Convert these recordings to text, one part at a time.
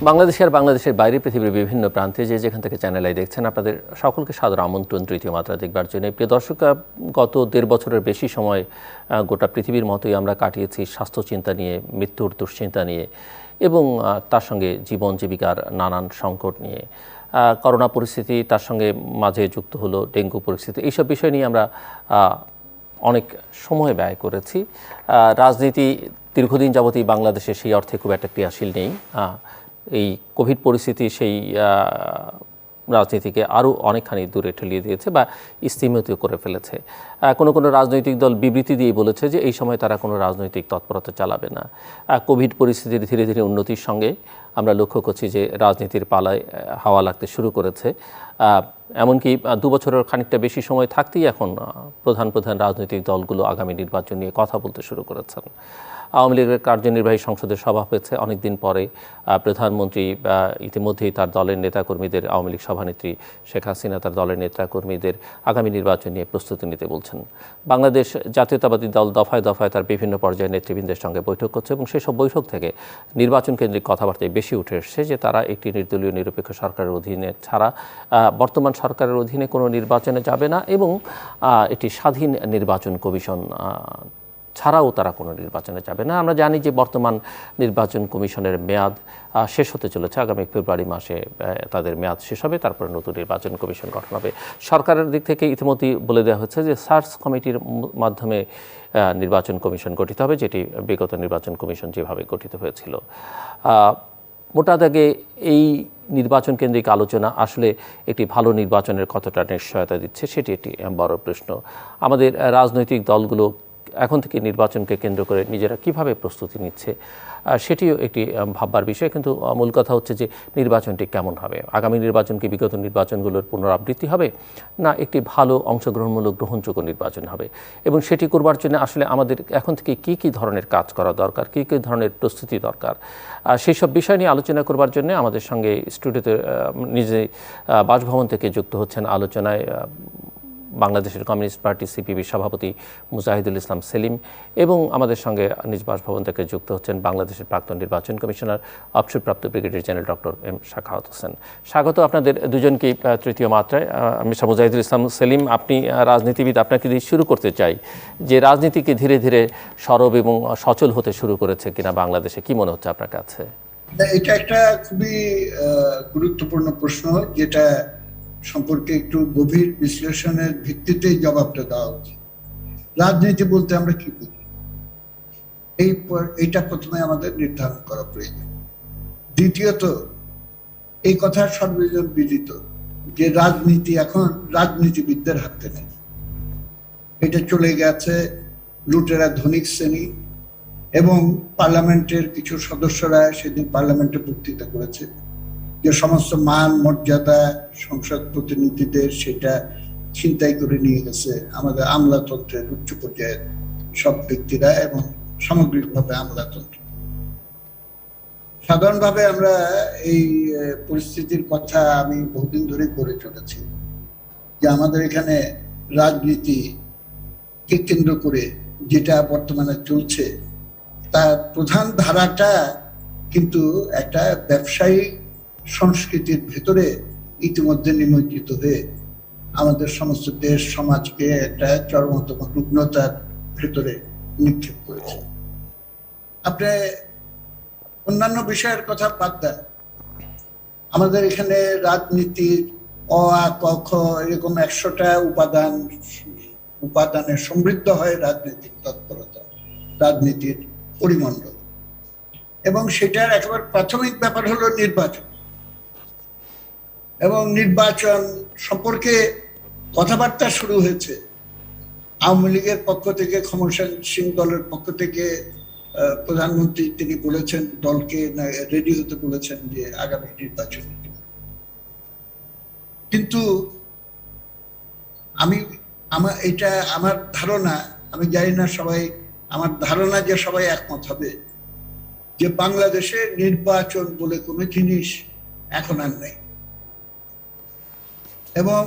বাংলাদেশে আর বাংলাদেশের বাইরে পৃথিবীর বিভিন্ন প্রান্তে যে যেখান থেকে চ্যানেল আই দেখছেন, আপনাদের সকলকে সাদর আমন্ত্রণ তৃতীয় মাত্রা দেখবার জন্য। প্রিয় দর্শক, গত ১.৫ বছরের বেশি সময় গোটা পৃথিবীর মতোই আমরা কাটিয়েছি স্বাস্থ্য চিন্তা নিয়ে, মৃত্যুর দুশ্চিন্তা নিয়ে এবং তার সঙ্গে জীবন জীবিকার নানান সংকট নিয়ে। করোনা পরিস্থিতি তার সঙ্গে মাঝে যুক্ত হলো ডেঙ্গু পরিস্থিতি। এইসব বিষয় নিয়ে আমরা অনেক সময় ব্যয় করেছি। রাজনীতি দীর্ঘদিন যাবতই বাংলাদেশে সেই অর্থে খুব একটা ক্রিয়াশীল নেই। এই কোভিড পরিস্থিতি সেই রাজনীতিকে আরও অনেকখানি দূরে ঠেলিয়ে দিয়েছে বা স্তিমিত করে ফেলেছে। কোনো কোনো রাজনৈতিক দল বিবৃতি দিয়ে বলেছে যে এই সময় তারা কোনো রাজনৈতিক তৎপরতা চালাবে না। কোভিড পরিস্থিতির ধীরে ধীরে উন্নতির সঙ্গে আমরা লক্ষ্য করছি যে রাজনীতির পালায় হাওয়া লাগতে শুরু করেছে। এমনকি ২ বছরের খানিকটা বেশি সময় থাকতেই এখন প্রধান প্রধান রাজনৈতিক দলগুলো আগামী নির্বাচন নিয়ে কথা বলতে শুরু করেছেন। আওয়ামী লীগের কার্যনির্বাহী সংসদের সভা হয়েছে অনেকদিন পরে। প্রধানমন্ত্রী ইতিমধ্যেই তার দলের নেতাকর্মীদের, আওয়ামী লীগ সভানেত্রী শেখ হাসিনা তার দলের নেতাকর্মীদের আগামী নির্বাচন নিয়ে প্রস্তুতি নিতে বলছেন। বাংলাদেশ জাতীয়তাবাদী দল দফায় দফায় তার বিভিন্ন পর্যায়ের নেতৃবৃন্দের সঙ্গে বৈঠক করছে এবং সেসব বৈঠক থেকে নির্বাচন কেন্দ্রিক কথাবার্তায় বেশি উঠে এসছে যে তারা একটি নির্দলীয় নিরপেক্ষ সরকারের অধীনে ছাড়া বর্তমান সরকারের অধীনে কোনো নির্বাচনে যাবে না এবং একটি স্বাধীন নির্বাচন কমিশন ছাড়াও তারা কোনো নির্বাচনে যাবে না। আমরা জানি যে বর্তমান নির্বাচন কমিশনের মেয়াদ শেষ হতে চলেছে। আগামী ফেব্রুয়ারি মাসে তাদের মেয়াদ শেষ হবে, তারপরে নতুন নির্বাচন কমিশন গঠন হবে। সরকারের দিক থেকে ইতিমধ্যেই বলে দেওয়া হচ্ছে যে সার্চ কমিটির মাধ্যমে নির্বাচন কমিশন গঠিত হবে, যেটি বিগত নির্বাচন কমিশন যেভাবে গঠিত হয়েছিল। মোটা দাগে এই নির্বাচন কেন্দ্রিক আলোচনা আসলে একটি ভালো নির্বাচনের কতটা নিশ্চয়তা দিচ্ছে সেটি একটি বড় প্রশ্ন। আমাদের রাজনৈতিক দলগুলো এখন থেকে নির্বাচনকে কেন্দ্র করে নিজেরা কিভাবে প্রস্তুতি নিচ্ছে সেটিও একটি ভাববার বিষয়। কিন্তু মূল কথা হচ্ছে যে নির্বাচনটি কেমন হবে। আগামী নির্বাচন কি বিগত নির্বাচনগুলোর পুনরাবৃত্তি হবে, না একটি ভালো অংশগ্রহণমূলক গ্রহণযোগ্য নির্বাচন হবে? এবং সেটি করবার জন্য আসলে আমাদের এখন থেকে কী ধরনের কাজ করা দরকার, কী ধরনের প্রস্তুতি দরকার, সেই সব বিষয় নিয়ে আলোচনা করবার জন্য আমাদের সঙ্গে স্টুডিওতে নিজে বাসভবন থেকে যুক্ত হচ্ছেন আলোচনায় বাংলাদেশের কমিউনিস্ট পার্টি সিপিবি সভাপতি মুজাহিদুল ইসলাম সেলিম এবং আমাদের সঙ্গে নিজ বাসভবন থেকে যুক্ত হচ্ছেন বাংলাদেশের প্রাক্তন নির্বাচন কমিশনার অবসরপ্রাপ্ত brigadier general doctor M Sakhawat Hossain. স্বাগত আপনাদের দুজনকেই তৃতীয় মাত্রায়। মিস্টার মুজাহিদুল ইসলাম সেলিম, আপনি রাজনীতিবিদ, আপনাকে দিয়ে শুরু করতে চাই যে রাজনীতিকে ধীরে ধীরে সরব এবং সচল হতে শুরু করেছে কিনা বাংলাদেশে, কি মনে হচ্ছে আপনার কাছে? এটা একটা খুবই গুরুত্বপূর্ণ প্রশ্ন, যেটা সম্পর্কে একটু গভীর বিশ্লেষণের ভিত্তিতেই জবাবটা দেওয়া উচিত। রাজনীতি বলতে আমরা কি বুঝি, এইটা প্রথমে আমাদের নির্ধারণ করা প্রয়োজন। দ্বিতীয়ত, এই কথা সর্বজন বিদিত যে রাজনীতি এখন রাজনীতিবিদদের হাতে নেই। এটা চলে গেছে লুটেরা ধনিক শ্রেণী এবং পার্লামেন্টের কিছু সদস্যরা সেদিন পার্লামেন্টে বক্তৃতা করেছে যে সমস্ত মান মর্যাদা সংসদ প্রতিনিধিদের সেটা ছিনতাই করে নিয়ে গেছে আমাদের আমলাতন্ত্রের উচ্চ পর্যায়ের সব ব্যক্তিরা এবং সামগ্রিকভাবে আমলাতন্ত্র। সাধারণভাবে আমরা এই পরিস্থিতির কথা আমি বহুদিন ধরে করে চলেছি যে আমাদের এখানে রাজনীতিকে কেন্দ্র করে যেটা বর্তমানে চলছে তার প্রধান ধারাটা কিন্তু একটা ব্যবসায়িক সংস্কৃতির ভেতরে ইতিমধ্যে নিমজ্জিত হয়ে আমাদের সমস্ত দেশ সমাজকে একটা চরমতম রুগ্নতার ভেতরে নিক্ষেপ করেছে। আপনি অন্যান্য বিষয়ের কথা বাদ দেন, আমাদের এখানে রাজনীতির অ আ ক খ এরকম ১০০টা উপাদানে সমৃদ্ধ হয় রাজনৈতিক তৎপরতা, রাজনীতির পরিমণ্ডল। এবং সেটার একেবারে প্রাথমিক ব্যাপার হলো নির্বাচন। এবং নির্বাচন সম্পর্কে কথাবার্তা শুরু হয়েছে আওয়ামী লীগের পক্ষ থেকে, ক্ষমতাসীন সিং দলের পক্ষ থেকে। প্রধানমন্ত্রী তিনি বলেছেন দলকে রেডি হতে বলেছেন যে আগামী নির্বাচন। কিন্তু আমার ধারণা, আমি জানি না সবাই, আমার ধারণা যে সবাই একমত হবে যে বাংলাদেশে নির্বাচন বলে কোনো জিনিস এখন আর নেই। এবং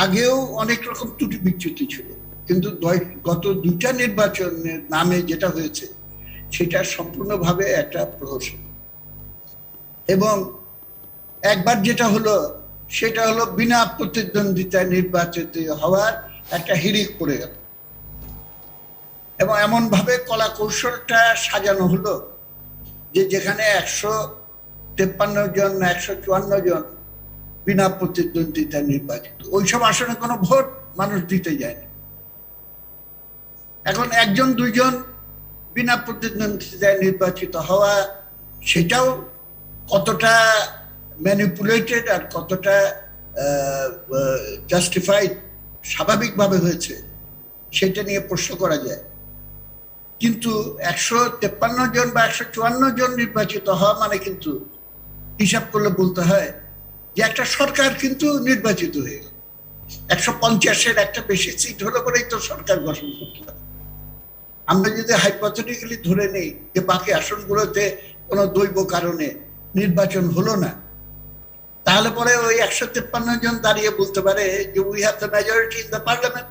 আগেও অনেক রকম ত্রুটি বিচ্যুতি ছিল, কিন্তু গত 2টা নির্বাচনের নামে যেটা হয়েছে সেটা সম্পূর্ণভাবে একটা প্রহসন। এবং একবার যেটা হলো সেটা হলো বিনা প্রতিদ্বন্দ্বিতায় নির্বাচিত হওয়ার একটা হিড়িক পড়ে গেল, এবং এমন ভাবে কলা কৌশলটা সাজানো হলো যে যেখানে 153 জন 154 জন বিনা প্রতিদ্বন্দ্বিতায় নির্বাচিত, ওইসব আসনে কোনো ভোট মানুষ দিতে যায়নি। এখন একজন দুইজন বিনা প্রতিদ্বন্দ্বিতায় নির্বাচিত হওয়া, সেটাও কতটা ম্যানিপুলেটেড আর কতটা জাস্টিফাইড স্বাভাবিকভাবে হয়েছে সেটা নিয়ে প্রশ্ন করা যায়। কিন্তু 153 জন বা 154 জন নির্বাচিত হওয়া মানে কিন্তু হিসাব করলে বলতে হয় যে একটা সরকার কিন্তু নির্বাচিত হয়ে গেল। 150-এর একটা বেশি সিট হলে পরেই তো সরকার গঠন করতে হবে। আমরা যদি হাইপোথেটিক্যালি ধরে নেই যে বাকি আসনগুলোতে কোনো দৈব কারণে নির্বাচন হলো না, তাহলে পরে ওই 153 জন দাঁড়িয়ে বলতে পারে যে we have the majority in the parliament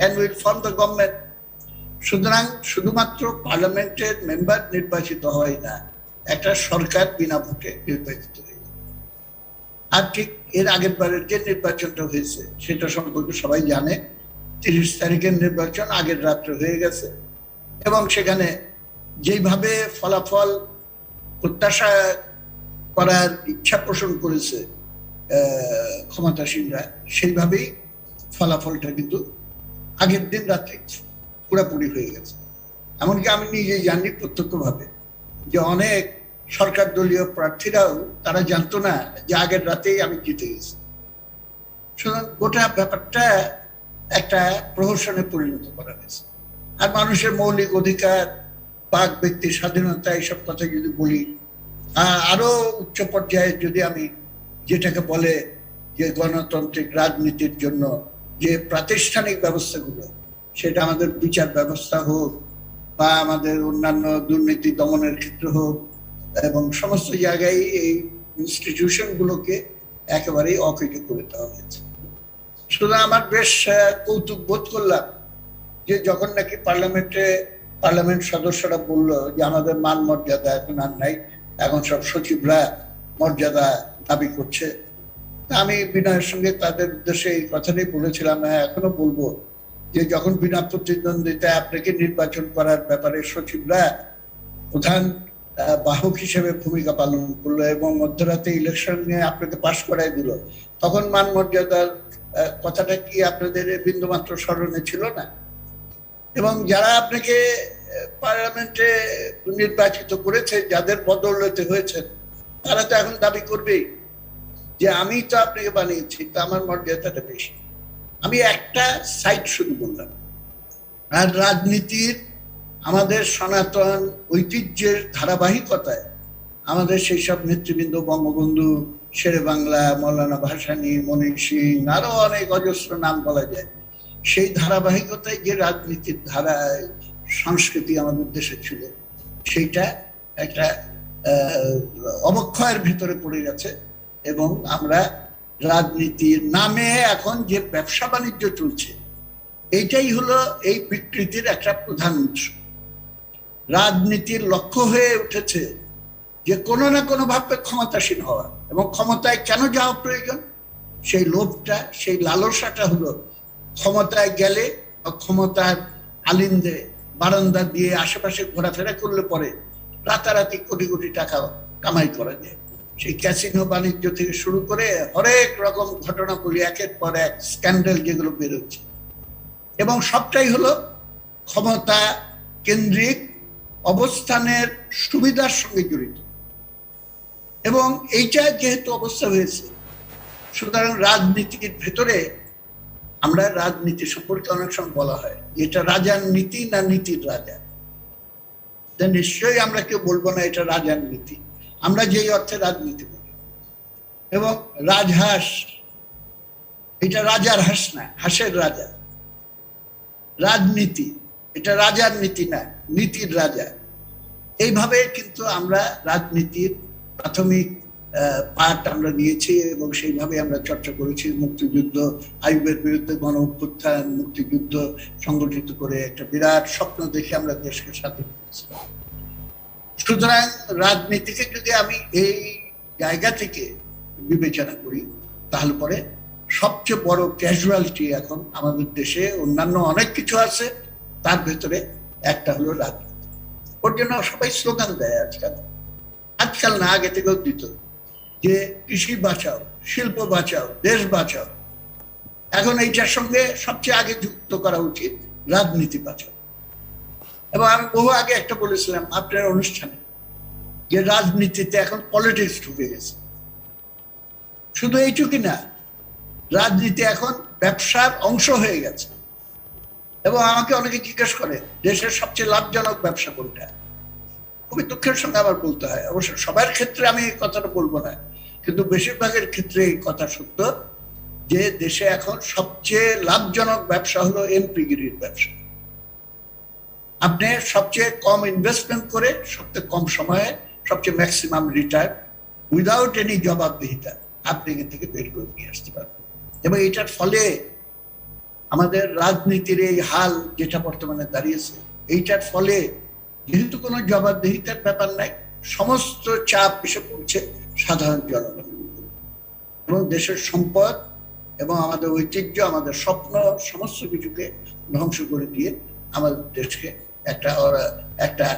and will form the government. সুতরাং শুধুমাত্র পার্লামেন্টের মেম্বার নির্বাচিত হয় না, একটা সরকার বিনা ভোটে নির্বাচিত হয়ে যায়। আর ঠিক এর আগের বারের যে নির্বাচনটা হয়েছে সেটা সম্পর্কে সবাই জানে। 30 তারিখের নির্বাচন আগের রাত্রে হয়ে গেছে, এবং সেখানে যেইভাবে ফলাফল প্রত্যাশা করার ইচ্ছা পোষণ করেছে ক্ষমতাসীনরা, সেইভাবেই ফলাফলটা কিন্তু আগের দিন রাত্রে পুরাপুরি হয়ে গেছে। এমনকি আমি নিজেই জানি প্রত্যক্ষভাবে যে অনেক সরকার দলীয় প্রার্থীরাও তারা জানতো না যে আগের রাতেই আমি জিতে গেছি। সুতরাং গোটা ব্যাপারটা একটা প্রহসনে পরিণত করা হয়েছে। আর মানুষের মৌলিক অধিকার, বাক ব্যক্তির স্বাধীনতা, এইসব কথা যদি বলি, আরো উচ্চ পর্যায়ে যদি আমি যেটাকে বলে যে গণতান্ত্রিক রাজনীতির জন্য যে প্রাতিষ্ঠানিক ব্যবস্থাগুলো, সেটা আমাদের বিচার ব্যবস্থা হোক বা আমাদের অন্যান্য দুর্নীতি দমনের ক্ষেত্রে হোক, এবং সমস্ত জায়গায় এই ইনস্টিটিউশন গুলোকে একেবারেই অকেজো করে দেওয়া হয়েছে। সুতরাং আমার বেশ কৌতুক বোধ করলাম যে যখন নাকি পার্লামেন্ট সদস্যরা বলল যে আমাদের মান মর্যাদা এখন আর নাই, এখন সব সচিবরা মর্যাদা দাবি করছে। আমি বিনয়ের সঙ্গে তাদের উদ্দেশ্যে এই কথাটাই বলেছিলাম, এখনো বলবো যে যখন বিনা প্রতিদ্বন্দ্বিতায় আপনাকে নির্বাচন করার ব্যাপারে সচিবরা প্রধান বাহক হিসেবে ভূমিকা পালন করলো এবং মধ্যরাতে ইলেকশন নিয়ে আপনাকে পাশ করাই দিল, তখন মান মর্যাদার কথাটা কি আপনাদের বিন্দুমাত্র স্মরণে ছিল না? এবং যারা আপনাকে পার্লামেন্টে নির্বাচিত করেছে, যাদের বদৌলতে হয়েছে, তারা তো এখন দাবি করবেই যে আমি তো আপনাকে বানিয়েছি, তো আমার মর্যাদাটা বেশি। আমি একটা সাইড শুধু বললাম। আর রাজনীতির আমাদের সনাতন ঐতিহ্যের ধারাবাহিকতায় আমাদের সেই সব নেতৃবৃন্দ, বঙ্গবন্ধু, শেরে বাংলা, মৌলানা ভাসানী, মনি সিং, আরো অনেক অজস্র নাম বলা যায়, সেই ধারাবাহিকতায় যে রাজনীতির ধারায় সংস্কৃতি আমাদের দেশে ছিল, সেইটা একটা অবক্ষয়ের ভিতরে পড়ে গেছে। এবং আমরা রাজনীতির নামে এখন যে ব্যবসা বাণিজ্য চলছে, এইটাই হলো এই বিকৃতির একটা প্রধান উৎস। রাজনীতির লক্ষ্য হয়ে উঠেছে যে কোনো না কোনো ভাবে ক্ষমতাসীন হওয়া, এবং ক্ষমতায় কেন যাওয়া প্রয়োজন, সেই লোভটা, সেই লালসাটা হলো ক্ষমতায় গেলে বা ক্ষমতার আলিন্দে বারান্দা দিয়ে আশেপাশে ঘোরাফেরা করলে পরে রাতারাতি কোটি কোটি টাকা কামাই করা যায়। সেই ক্যাসিনো বাণিজ্য থেকে শুরু করে হরেক রকম ঘটনাগুলি একের পর এক স্ক্যান্ডাল যেগুলো বেরোচ্ছে, এবং সবটাই হলো ক্ষমতা কেন্দ্রিক অবস্থানের সুবিধার সঙ্গে জড়িত। এবং এইটা যেহেতু অবস্থা হয়েছে, সুতরাং রাজনীতির ভেতরে আমরা রাজনীতি সম্পর্কে অনেক সময় বলা হয় এটা রাজার নীতি না নীতির রাজা। নিশ্চয়ই আমরা কেউ বলবো না এটা রাজার নীতি, আমরা যেই অর্থে রাজনীতি বলি। এবং রাজহাঁস, এটা রাজার হাঁস না, হাঁসের রাজা। রাজনীতি এটা রাজার নীতি না, নীতির রাজা। এইভাবে কিন্তু আমরা রাজনীতির প্রাথমিক পাঠ আমরা নিয়েছি এবং সেইভাবে আমরা চর্চা করেছি। মুক্তিযুদ্ধ, আইয়ুবের বিরুদ্ধে গণ অভ্যুত্থান, মুক্তিযুদ্ধ সংগঠিত করে একটা বিরাট স্বপ্ন দেখে আমরা দেশকে স্বাধীন করেছি। সুতরাং রাজনীতিকে যদি আমি এই জায়গা থেকে বিবেচনা করি, তাহলে পরে সবচেয়ে বড় ক্যাজুয়ালিটি এখন আমাদের দেশে, অন্যান্য অনেক কিছু আছে, তার ভেতরে একটা হলো রাজনীতি। ওর জন্য সবাই স্লোগান দেয় আজকাল না, আগে থেকেও দিত, যে কৃষি বাঁচাও, শিল্প বাঁচাও, দেশ বাঁচাও। এখন এইটার সঙ্গে সবচেয়ে আগে যুক্ত করা উচিত রাজনীতি বাঁচাও। এবং আমি বহু আগে একটা বলেছিলাম আপনার অনুষ্ঠানে, যে রাজনীতিতে এখন পলিটিক্স ঢুকে গেছে। শুধু এইটুকু না, রাজনীতি এখন ব্যবসার অংশ হয়ে গেছে। এবং আমাকে অনেকে জিজ্ঞেস করে দেশের সবচেয়ে লাভজনক ব্যবসা কোনটা। খুবই দুঃখের সঙ্গে আবার বলতে হয়, অবশ্য সবার ক্ষেত্রে আমি এই কথাটা বলবো না, কিন্তু বেশিরভাগের ক্ষেত্রে এই কথা সত্য, যে দেশে এখন সবচেয়ে লাভজনক ব্যবসা হলো এমপিগিরির ব্যবসা। আপনি সবচেয়ে কম ইনভেস্টমেন্ট করে সবচেয়ে কম সময়ে সবচেয়ে ম্যাক্সিমাম রিটার্ন উইদাউট এনি জবাবদিহিতা আপনি এখান থেকে বের করে নিয়ে আসতে পারবেন। এবং এটার ফলে আমাদের রাজনীতির এই হাল যেটা বর্তমানে দাঁড়িয়েছে, এইটার ফলে যেহেতু কোনো জবাবদিহিতার ব্যাপার নাই, সমস্ত চাপ এসে পড়ছে সাধারণ জনগণের উপর। এবং দেশের সম্পদ এবং আমাদের ঐতিহ্য, আমাদের স্বপ্ন, সমস্ত কিছুকে ধ্বংস করে দিয়ে আমাদের দেশকে একটা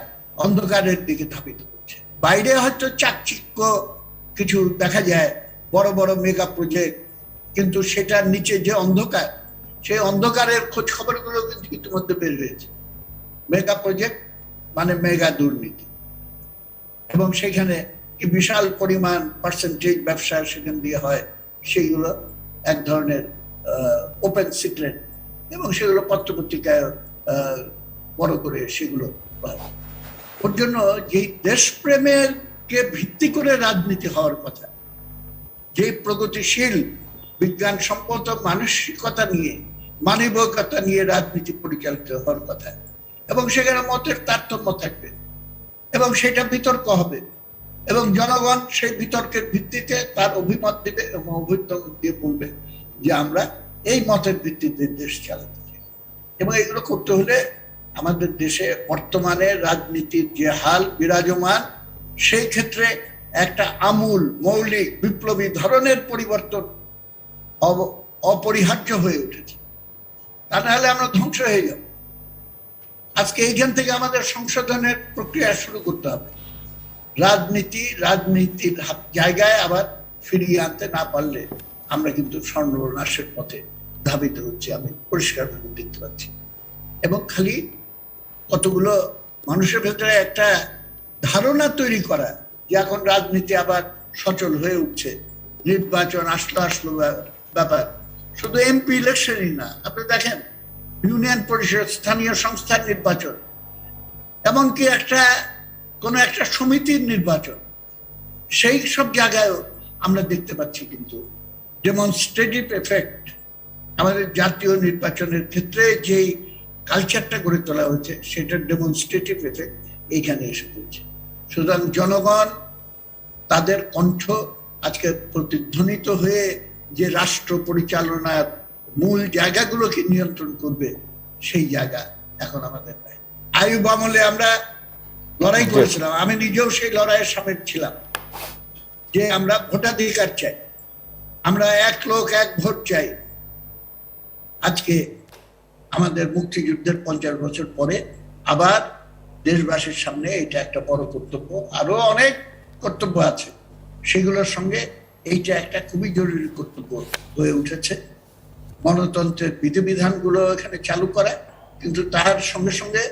অন্ধকারের দিকে ধাবিত করছে। বাইরে হয়তো চাকচিক্য কিছু দেখা যায়, বড় বড় মেগা প্রজেক্ট, কিন্তু সেটার নিচে যে অন্ধকার, সেই অন্ধকারের খোঁজ খবরগুলো কিন্তু ইতিমধ্যে বের হয়েছে। মেগা প্রজেক্ট মানে মেগা দুর্নীতি, এবং সেখানে কি বিশাল পরিমাণ পার্সেন্টেজ ব্যবসা সেখান দিয়ে হয়, সেইগুলো এক ধরনের ওপেন সিক্রেট, এবং সেগুলো পত্রপত্রিকায় বড় করে সেগুলো হয়। ওর জন্য যে দেশপ্রেমের কে ভিত্তি করে রাজনীতি হওয়ার কথা, যে প্রগতিশীল বিজ্ঞানসম্মত মানসিকতা নিয়ে, মানবিকতা নিয়ে রাজনীতি পরিচালিত হওয়ার কথা, এবং সেখানে মতের তারতম্য থাকবে এবং সেটা বিতর্ক হবে, এবং জনগণ সেই বিতর্কের ভিত্তিতে তার অভিমত দেবে এবং অভিমত দিয়ে বলবে যে আমরা এই মতের ভিত্তিতে দেশ চালাতে চাই। এবং এগুলো করতে হলে আমাদের দেশে বর্তমানে রাজনীতির যে হাল বিরাজমান, সেই ক্ষেত্রে একটা আমূল মৌলিক বিপ্লবী ধরনের পরিবর্তন অপরিহার্য হয়ে উঠেছে। তা নাহলে আমরা ধ্বংস হয়ে যাব। আজকে এইখান থেকে আমাদের সংশোধনের প্রক্রিয়া শুরু করতে হবে। রাজনীতির জায়গায় আবার ফিরিয়ে আনতে না পারলে আমরা কিন্তু সর্বনাশের পথে ধাবিত হচ্ছে, আমি পরিষ্কারভাবে দেখতে পাচ্ছি। এবং খালি কতগুলো মানুষের ভেতরে একটা ধারণা তৈরি করা যে এখন রাজনীতি আবার সচল হয়ে উঠছে, নির্বাচন আসলো ব্যাপার। শুধু এমপি ইলেকশনই না, আপনি দেখেন ইউনিয়ন পরিষদ, স্থানীয় সংস্থার নির্বাচন, এমনকি কোনো একটা সমিতির নির্বাচন, সেই সব জায়গায়ও আমরা দেখতে পাচ্ছি কিন্তু ডেমনস্ট্রেটিভ এফেক্ট। আমাদের জাতীয় নির্বাচনের ক্ষেত্রে যেই কালচারটা গড়ে তোলা হয়েছে, সেটার ডেমনস্ট্রেটিভ এফেক্ট এইখানে এসে পড়ছে। সুতরাং জনগণ তাদের কণ্ঠ আজকে প্রতিধ্বনিত হয়ে যে রাষ্ট্র পরিচালনার মূল জায়গাগুলোকে নিয়ন্ত্রণ করবে, সেই জায়গা এখন আমাদের নাই। আইয়ুব আমলে আমরা লড়াই করেছিলাম, আমি নিজেও সেই লড়াইয়ের সামিল ছিলাম, যে আমরা ভোটাধিকার চাই, আমরা এক লোক এক ভোট চাই। আজকে আমাদের মুক্তিযুদ্ধের 50 বছর পরে আবার দেশবাসীর সামনে এটা একটা বড় কর্তব্য, আরো অনেক কর্তব্য আছে, সেগুলোর সঙ্গে এইটা একটা খুবই জরুরি কর্তব্য হয়ে উঠেছে। গণতন্ত্রের বিধিবিধানগুলো এখানে চালু করা, কিন্তু তার সঙ্গে সঙ্গে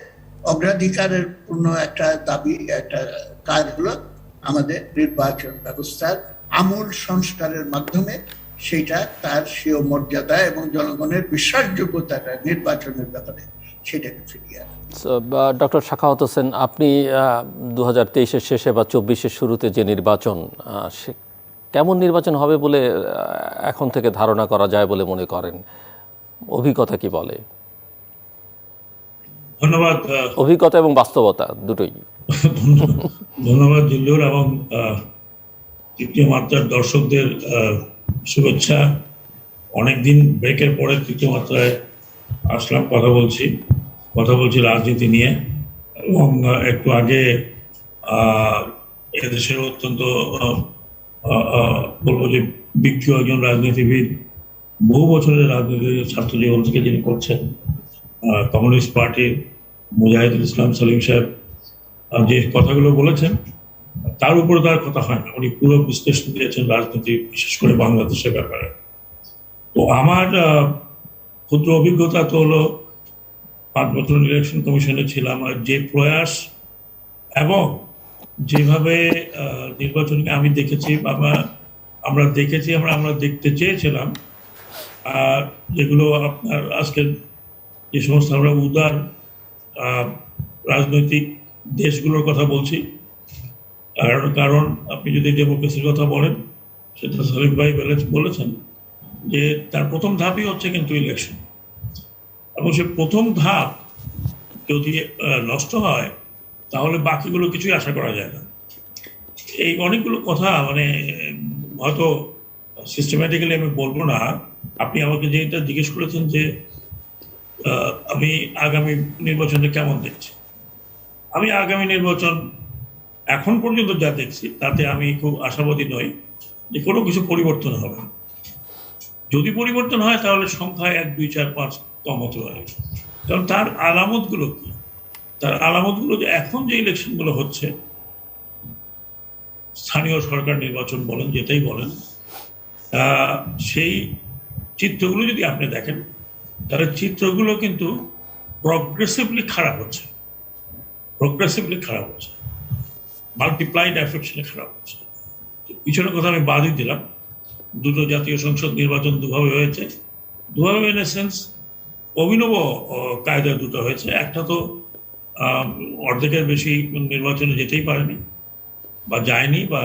অগ্রাধিকারের পূর্ণ একটা দাবি, একটা কাজ হলো আমাদের নির্বাচন ব্যবস্থার আমূল সংস্কারের মাধ্যমে সেটা তার স্বীয় মর্যাদা এবং জনগণের বিশ্বাসযোগ্যতাটা নির্বাচনের ব্যাপারে সেটাকে ফিরিয়ে আনে। ডক্টর সাখাওয়াত হোসেন, আপনি 2023-এর শেষে বা 24-এর শুরুতে যে নির্বাচন, কেমন নির্বাচন হবে বলে এখন থেকে ধারণা করা যায় বলে মনে করেন? অভিজ্ঞতা কি বলে? ধন্যবাদ। অভিজ্ঞতা এবং বাস্তবতা দুটোই। ধন্যবাদ জিল্লুর, এবং তৃতীয় মাত্রার দর্শকদের শুভেচ্ছা। অনেকদিন ব্রেকের পরে তৃতীয় মাত্রায় আসলাম, কথা বলছি রাজনীতি নিয়ে। এবং একটু আগে এদেশের অত্যন্ত বলবো যে বিজ্ঞ একজন রাজনীতিবিদ, বহু বছরের রাজনীতি ছাত্র জীবন থেকে যিনি করছেন, কমিউনিস্ট পার্টির মুজাহিদুল ইসলাম সলিম সাহেব যে কথাগুলো বলেছেন তার উপরে তার কথা হয় না। উনি পুরো বিশ্লেষণ দিয়েছেন রাজনীতি, বিশেষ করে বাংলাদেশের ব্যাপারে। তো আমার ক্ষুদ্র অভিজ্ঞতা তো হলো 5 বছর ইলেকশন কমিশনে ছিলাম, আর যে প্রয়াস এবং যেভাবে নির্বাচনকে আমি দেখেছি, আমরা দেখতে চেয়েছিলাম, আর যেগুলো আপনার আজকে যে সমস্ত আমরা উদার রাজনৈতিক দেশগুলোর কথা বলছি, কারণ আপনি যদি ডেমোক্রেসির কথা বলেন, সেটা সলিম ভাই বলেছেন যে তার প্রথম ধাপই হচ্ছে কিন্তু ইলেকশন, এবং সে প্রথম ধাপ যদি নষ্ট হয় তাহলে বাকিগুলো কিছুই আশা করা যায় না। এই অনেকগুলো কথা মানে হয়তো সিস্টেম্যাটিক্যালি আমি বলবো না। আপনি আমাকে যেটা জিজ্ঞেস করেছেন যে আমি আগামী নির্বাচনে কেমন দেখছি, আমি আগামী নির্বাচন এখন পর্যন্ত যা দেখছি তাতে আমি খুব আশাবাদী নই যে কোনো কিছু পরিবর্তন হবে। যদি পরিবর্তন হয় তাহলে সংখ্যায় 1, 2, 4, 5 কম হতে পারে। কারণ তার আলামতগুলো কি? তার আলামতগুলো যে এখন যে ইলেকশনগুলো হচ্ছে, স্থানীয় সরকার নির্বাচন বলেন, যেটাই বলেন, সেই চিত্রগুলো যদি আপনি দেখেন তাহলে চিত্রগুলো কিন্তু প্রগ্রেসিভলি খারাপ হচ্ছে, মাল্টিপ্লাইড এফেক্টসে খারাপ হচ্ছে। পিছনের কথা আমি বাদই দিলাম। দুটো জাতীয় সংসদ নির্বাচন দুভাবে হয়েছে, দুভাবে ইন এ সেন্স অভিনব কায়দায় দুটো হয়েছে। একটা তো অর্ধেকের বেশি নির্বাচনে যেতেই পারেনি বা যায়নি বা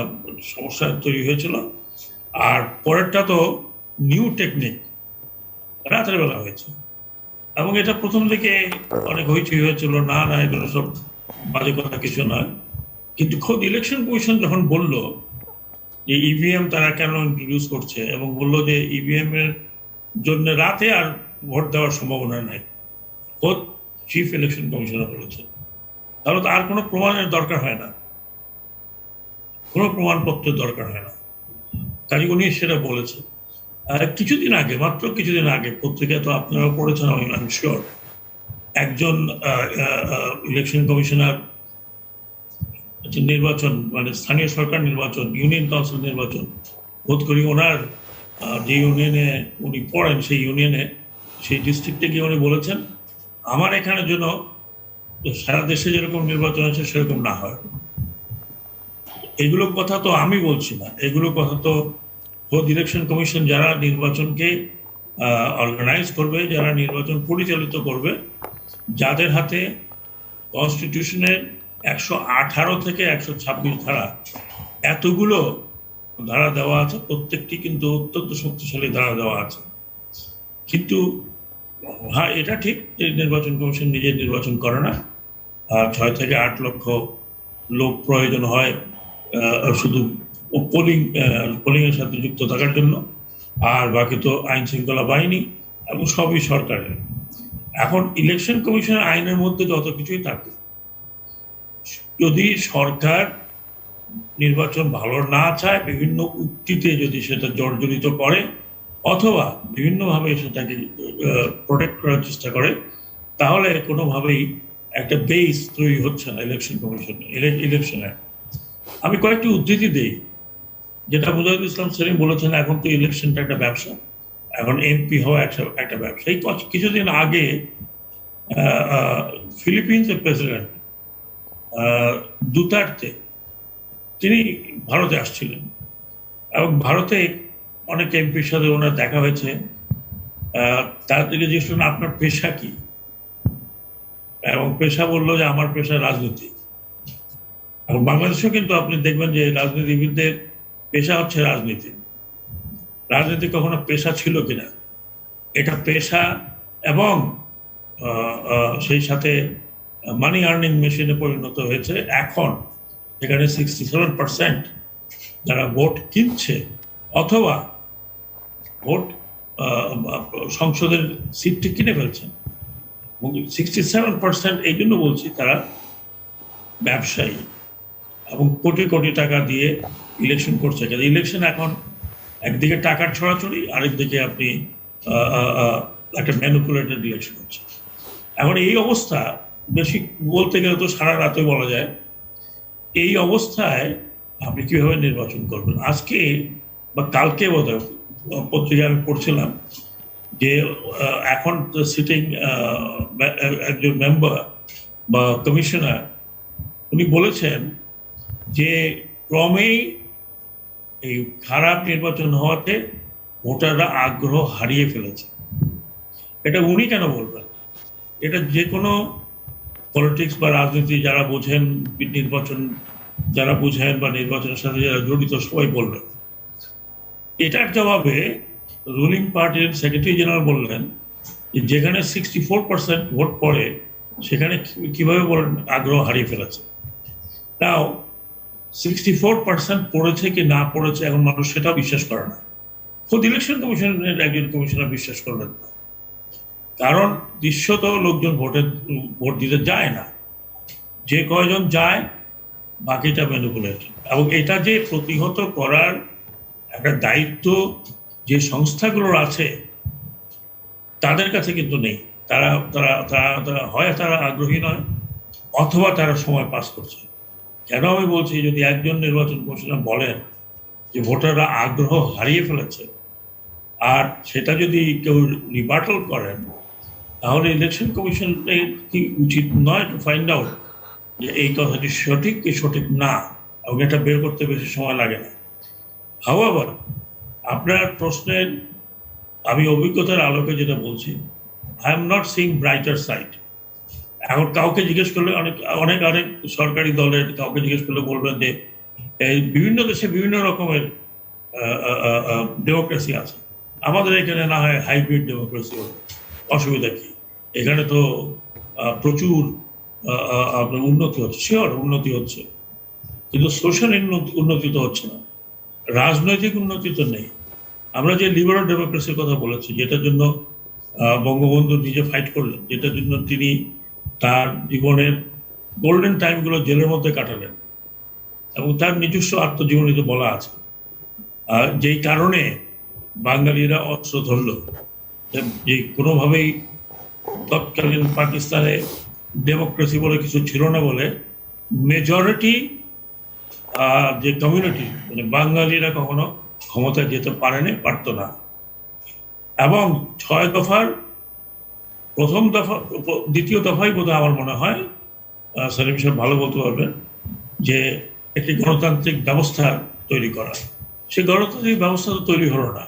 সমস্যা তৈরি হয়েছিল, আর পরেরটা তো নিউ টেকনিক, রাতের বেলা হয়েছে। এবং এটা প্রথম দিকে অনেক হইচই হয়েছিল, না এগুলো সব বাজে কথা, কিছু নয়। কিন্তু খোদ ইলেকশন কমিশন যখন বলল যে ইভিএম তারা কেন ইন্ট্রোডিউস করছে, এবং বললো যে ইভিএম এর জন্য রাতে আর ভোট দেওয়ার সম্ভাবনা নাই, খোদ চিফ ইলেকশন কমিশনার বলেছে, তাহলে তো আর কোনো প্রমাণের দরকার হয় না, কোনো প্রমাণপত্রের দরকার হয় না। কাজে উনি সেটা বলেছে। মাত্র কিছুদিন আগে পত্রিকায় তো আপনারা পড়েছেন, আমি শিওর, একজন ইলেকশন কমিশনার নির্বাচন মানে স্থানীয় সরকার নির্বাচন, ইউনিয়ন কাউন্সিল নির্বাচন বোধ করি ওনার যে ইউনিয়নে উনি পড়েন সেই ইউনিয়নে, সেই ডিস্ট্রিক্টে গিয়ে উনি বলেছেন আমার এখানে যেন সারা দেশে যেরকম নির্বাচন আছে সেরকম না হয়। এগুলো কথা তো আমি বলছি না, এগুলো কথা তো ইলেকশন কমিশন যারা নির্বাচনকে অর্গানাইজ করবে, যারা নির্বাচন পরিচালিত করবে, যাদের হাতে কনস্টিটিউশনের 118 থেকে 126 ধারা, এতগুলো ধারা দেওয়া আছে, প্রত্যেকটি কিন্তু অত্যন্ত শক্তিশালী ধারা দেওয়া আছে। কিন্তু হ্যাঁ, এটা ঠিক যে নির্বাচন কমিশন নিজে নির্বাচন করে না, 6 থেকে 8 লক্ষ লোক প্রয়োজন হয় শুধু পোলিং এর সাথে যুক্ত থাকার জন্য, আর বাকি তো আইন শৃঙ্খলা বাহিনী এবং সবই সরকারের। এখন ইলেকশন কমিশনের আইনের মধ্যে যত কিছুই থাকে, যদি সরকার নির্বাচন ভালো না চায়, বিভিন্ন উক্তিতে যদি সেটা জর্জরিত করে অথবা বিভিন্নভাবে সেটাকে প্রোটেক্ট করার চেষ্টা করে, তাহলে কোনোভাবেই একটা বেস তৈরি হচ্ছে না ইলেকশন কমিশন ইলেকশনে। আমি কয়েকটি উদ্ধৃতি দিই, যেটা মুজাহিদুল ইসলাম সেলিম বলেছেন, এখন তো ইলেকশনটা একটা ব্যবসা, এখন এমপি হওয়া একটা ব্যবসা। এই কিছুদিন আগে ফিলিপিন্সের প্রেসিডেন্ট দুতার্তে তিনি ভারতে আসছিলেন, এবং ভারতে অনেক এমপির সাথে ওনার দেখা হয়েছে। তার থেকে জিজ্ঞেস করলেন আপনার পেশা কি, এবং পেশা বললো যে আমার পেশা রাজনীতি। এবং বাংলাদেশেও কিন্তু আপনি দেখবেন যে রাজনীতিবিদদের পেশা হচ্ছে রাজনীতি। রাজনীতি কখনো পেশা ছিল কিনা, এটা পেশা এবং সেই সাথে মানি আর্নিং মেশিনে পরিণত হয়েছে। এখন এখানে 67% যারা ভোট কিনছে অথবা ভোট সংসদের সিটটি কিনে ফেলছেন, 67% এই জন্য বলছি তারা ব্যবসায়ী। এবং কোটি কোটি টাকা দিয়ে ইলেকশন করছে। কিন্তু ইলেকশন এখন একদিকে টাকার ছড়াছড়ি, আরেকদিকে আপনি একটা ম্যানিপুলেটেড ইলেকশন হচ্ছে। এখন এই অবস্থা বেশি বলতে গেলে তো সারা রাতে বলা যায়। এই অবস্থায় আপনি কিভাবে নির্বাচন করবেন? আজকে বা কালকে বোধহয় পত্রিকা আমি পড়ছিলাম যে এখন সিটিং একজন মেম্বার বা কমিশনার উনি বলেছেন যে ক্রমেই এই খারাপ নির্বাচন হওয়াতে ভোটাররা আগ্রহ হারিয়ে ফেলেছে। এটা উনি কেন বলবেন? এটা যে কোনো পলিটিক্স বা রাজনীতি যারা বোঝেন, নির্বাচন যারা বুঝেন বা নির্বাচনের সাথে যারা জড়িত সবাই বলবেন। এটার জবাবে রুলিং পার্টির সেক্রেটারি জেনারেল বললেন যে যেখানে 64% ভোট পড়ে সেখানে কিভাবে বলেন আগ্রহ হারিয়ে ফেলেছে। তাও 64% পড়েছে কি না পড়েছে এখন মানুষ সেটাও বিশ্বাস করে না। খোদ ইলেকশন কমিশনের একজন কমিশনার বিশ্বাস করলেন না, কারণ দৃশ্যত লোকজন ভোট দিতে যায় না। যে কয়জন যায় বাকিটা ম্যানিপুলেটেড। এবং এটা যে প্রতিহত করার একটা দায়িত্ব যে সংস্থাগুলোর আছে তাদের কাছে কিন্তু নেই। তারা তারা তারা তারা হয় তারা আগ্রহী নয়, অথবা তারা সময় পাস করছে। কেন আমি বলছি, যদি একজন নির্বাচন কমিশনার বলেন যে ভোটাররা আগ্রহ হারিয়ে ফেলেছে, আর সেটা যদি কেউ রিবার্টাল করেন, তাহলে ইলেকশন কমিশনের কি উচিত নয় টু ফাইন্ড আউট যে এই কথাটি সঠিক কি সঠিক না, এবং এটা বের করতে বেশি সময় লাগে না। হাওয়াভার, আপনার প্রশ্নের আমি অভিজ্ঞতার আলোকে যেটা বলছি, I am not seeing brighter side. এখন কাউকে জিজ্ঞেস করলে অনেক সরকারি দলের কাউকে জিজ্ঞেস করলে বলবেন যে এই বিভিন্ন দেশে বিভিন্ন রকমের ডেমোক্রেসি আছে, আমাদের এখানে না হয় হাইব্রিড ডেমোক্রেসি হবে, অসুবিধা কি? এখানে তো প্রচুর আপনার উন্নতি হচ্ছে, শিওর উন্নতি হচ্ছে, কিন্তু সোশ্যাল উন্নতি তো হচ্ছে না, রাজনৈতিক উন্নতি তো নেই। আমরা যে লিবারাল ডেমোক্রেসির কথা বলেছি, যেটার জন্য বঙ্গবন্ধু নিজে ফাইট করলেন, যেটার জন্য তিনি তার জীবনের গোল্ডেন টাইমগুলো জেলের মধ্যে কাটালেন, এবং তার নিজস্ব আত্মজীবনীতে বলা আছে, যেই কারণে বাঙালিরা অস্ত্র ধরল, যে কোনোভাবেই তৎকালীন পাকিস্তানে ডেমোক্রেসি বলে কিছু ছিল না বলে মেজরিটি যে কমিউনিটি মানে বাঙালিরা কখনো ক্ষমতায় যেতে পারত না। এবং 6 দফার প্রথম দফা, দ্বিতীয় দফাই বোধহয় আমার মনে হয়, সালিম সাহেব ভালো বলতে পারবেন, যে একটি গণতান্ত্রিক ব্যবস্থা তৈরি করা। সেই গণতান্ত্রিক ব্যবস্থা তো তৈরি হলো না।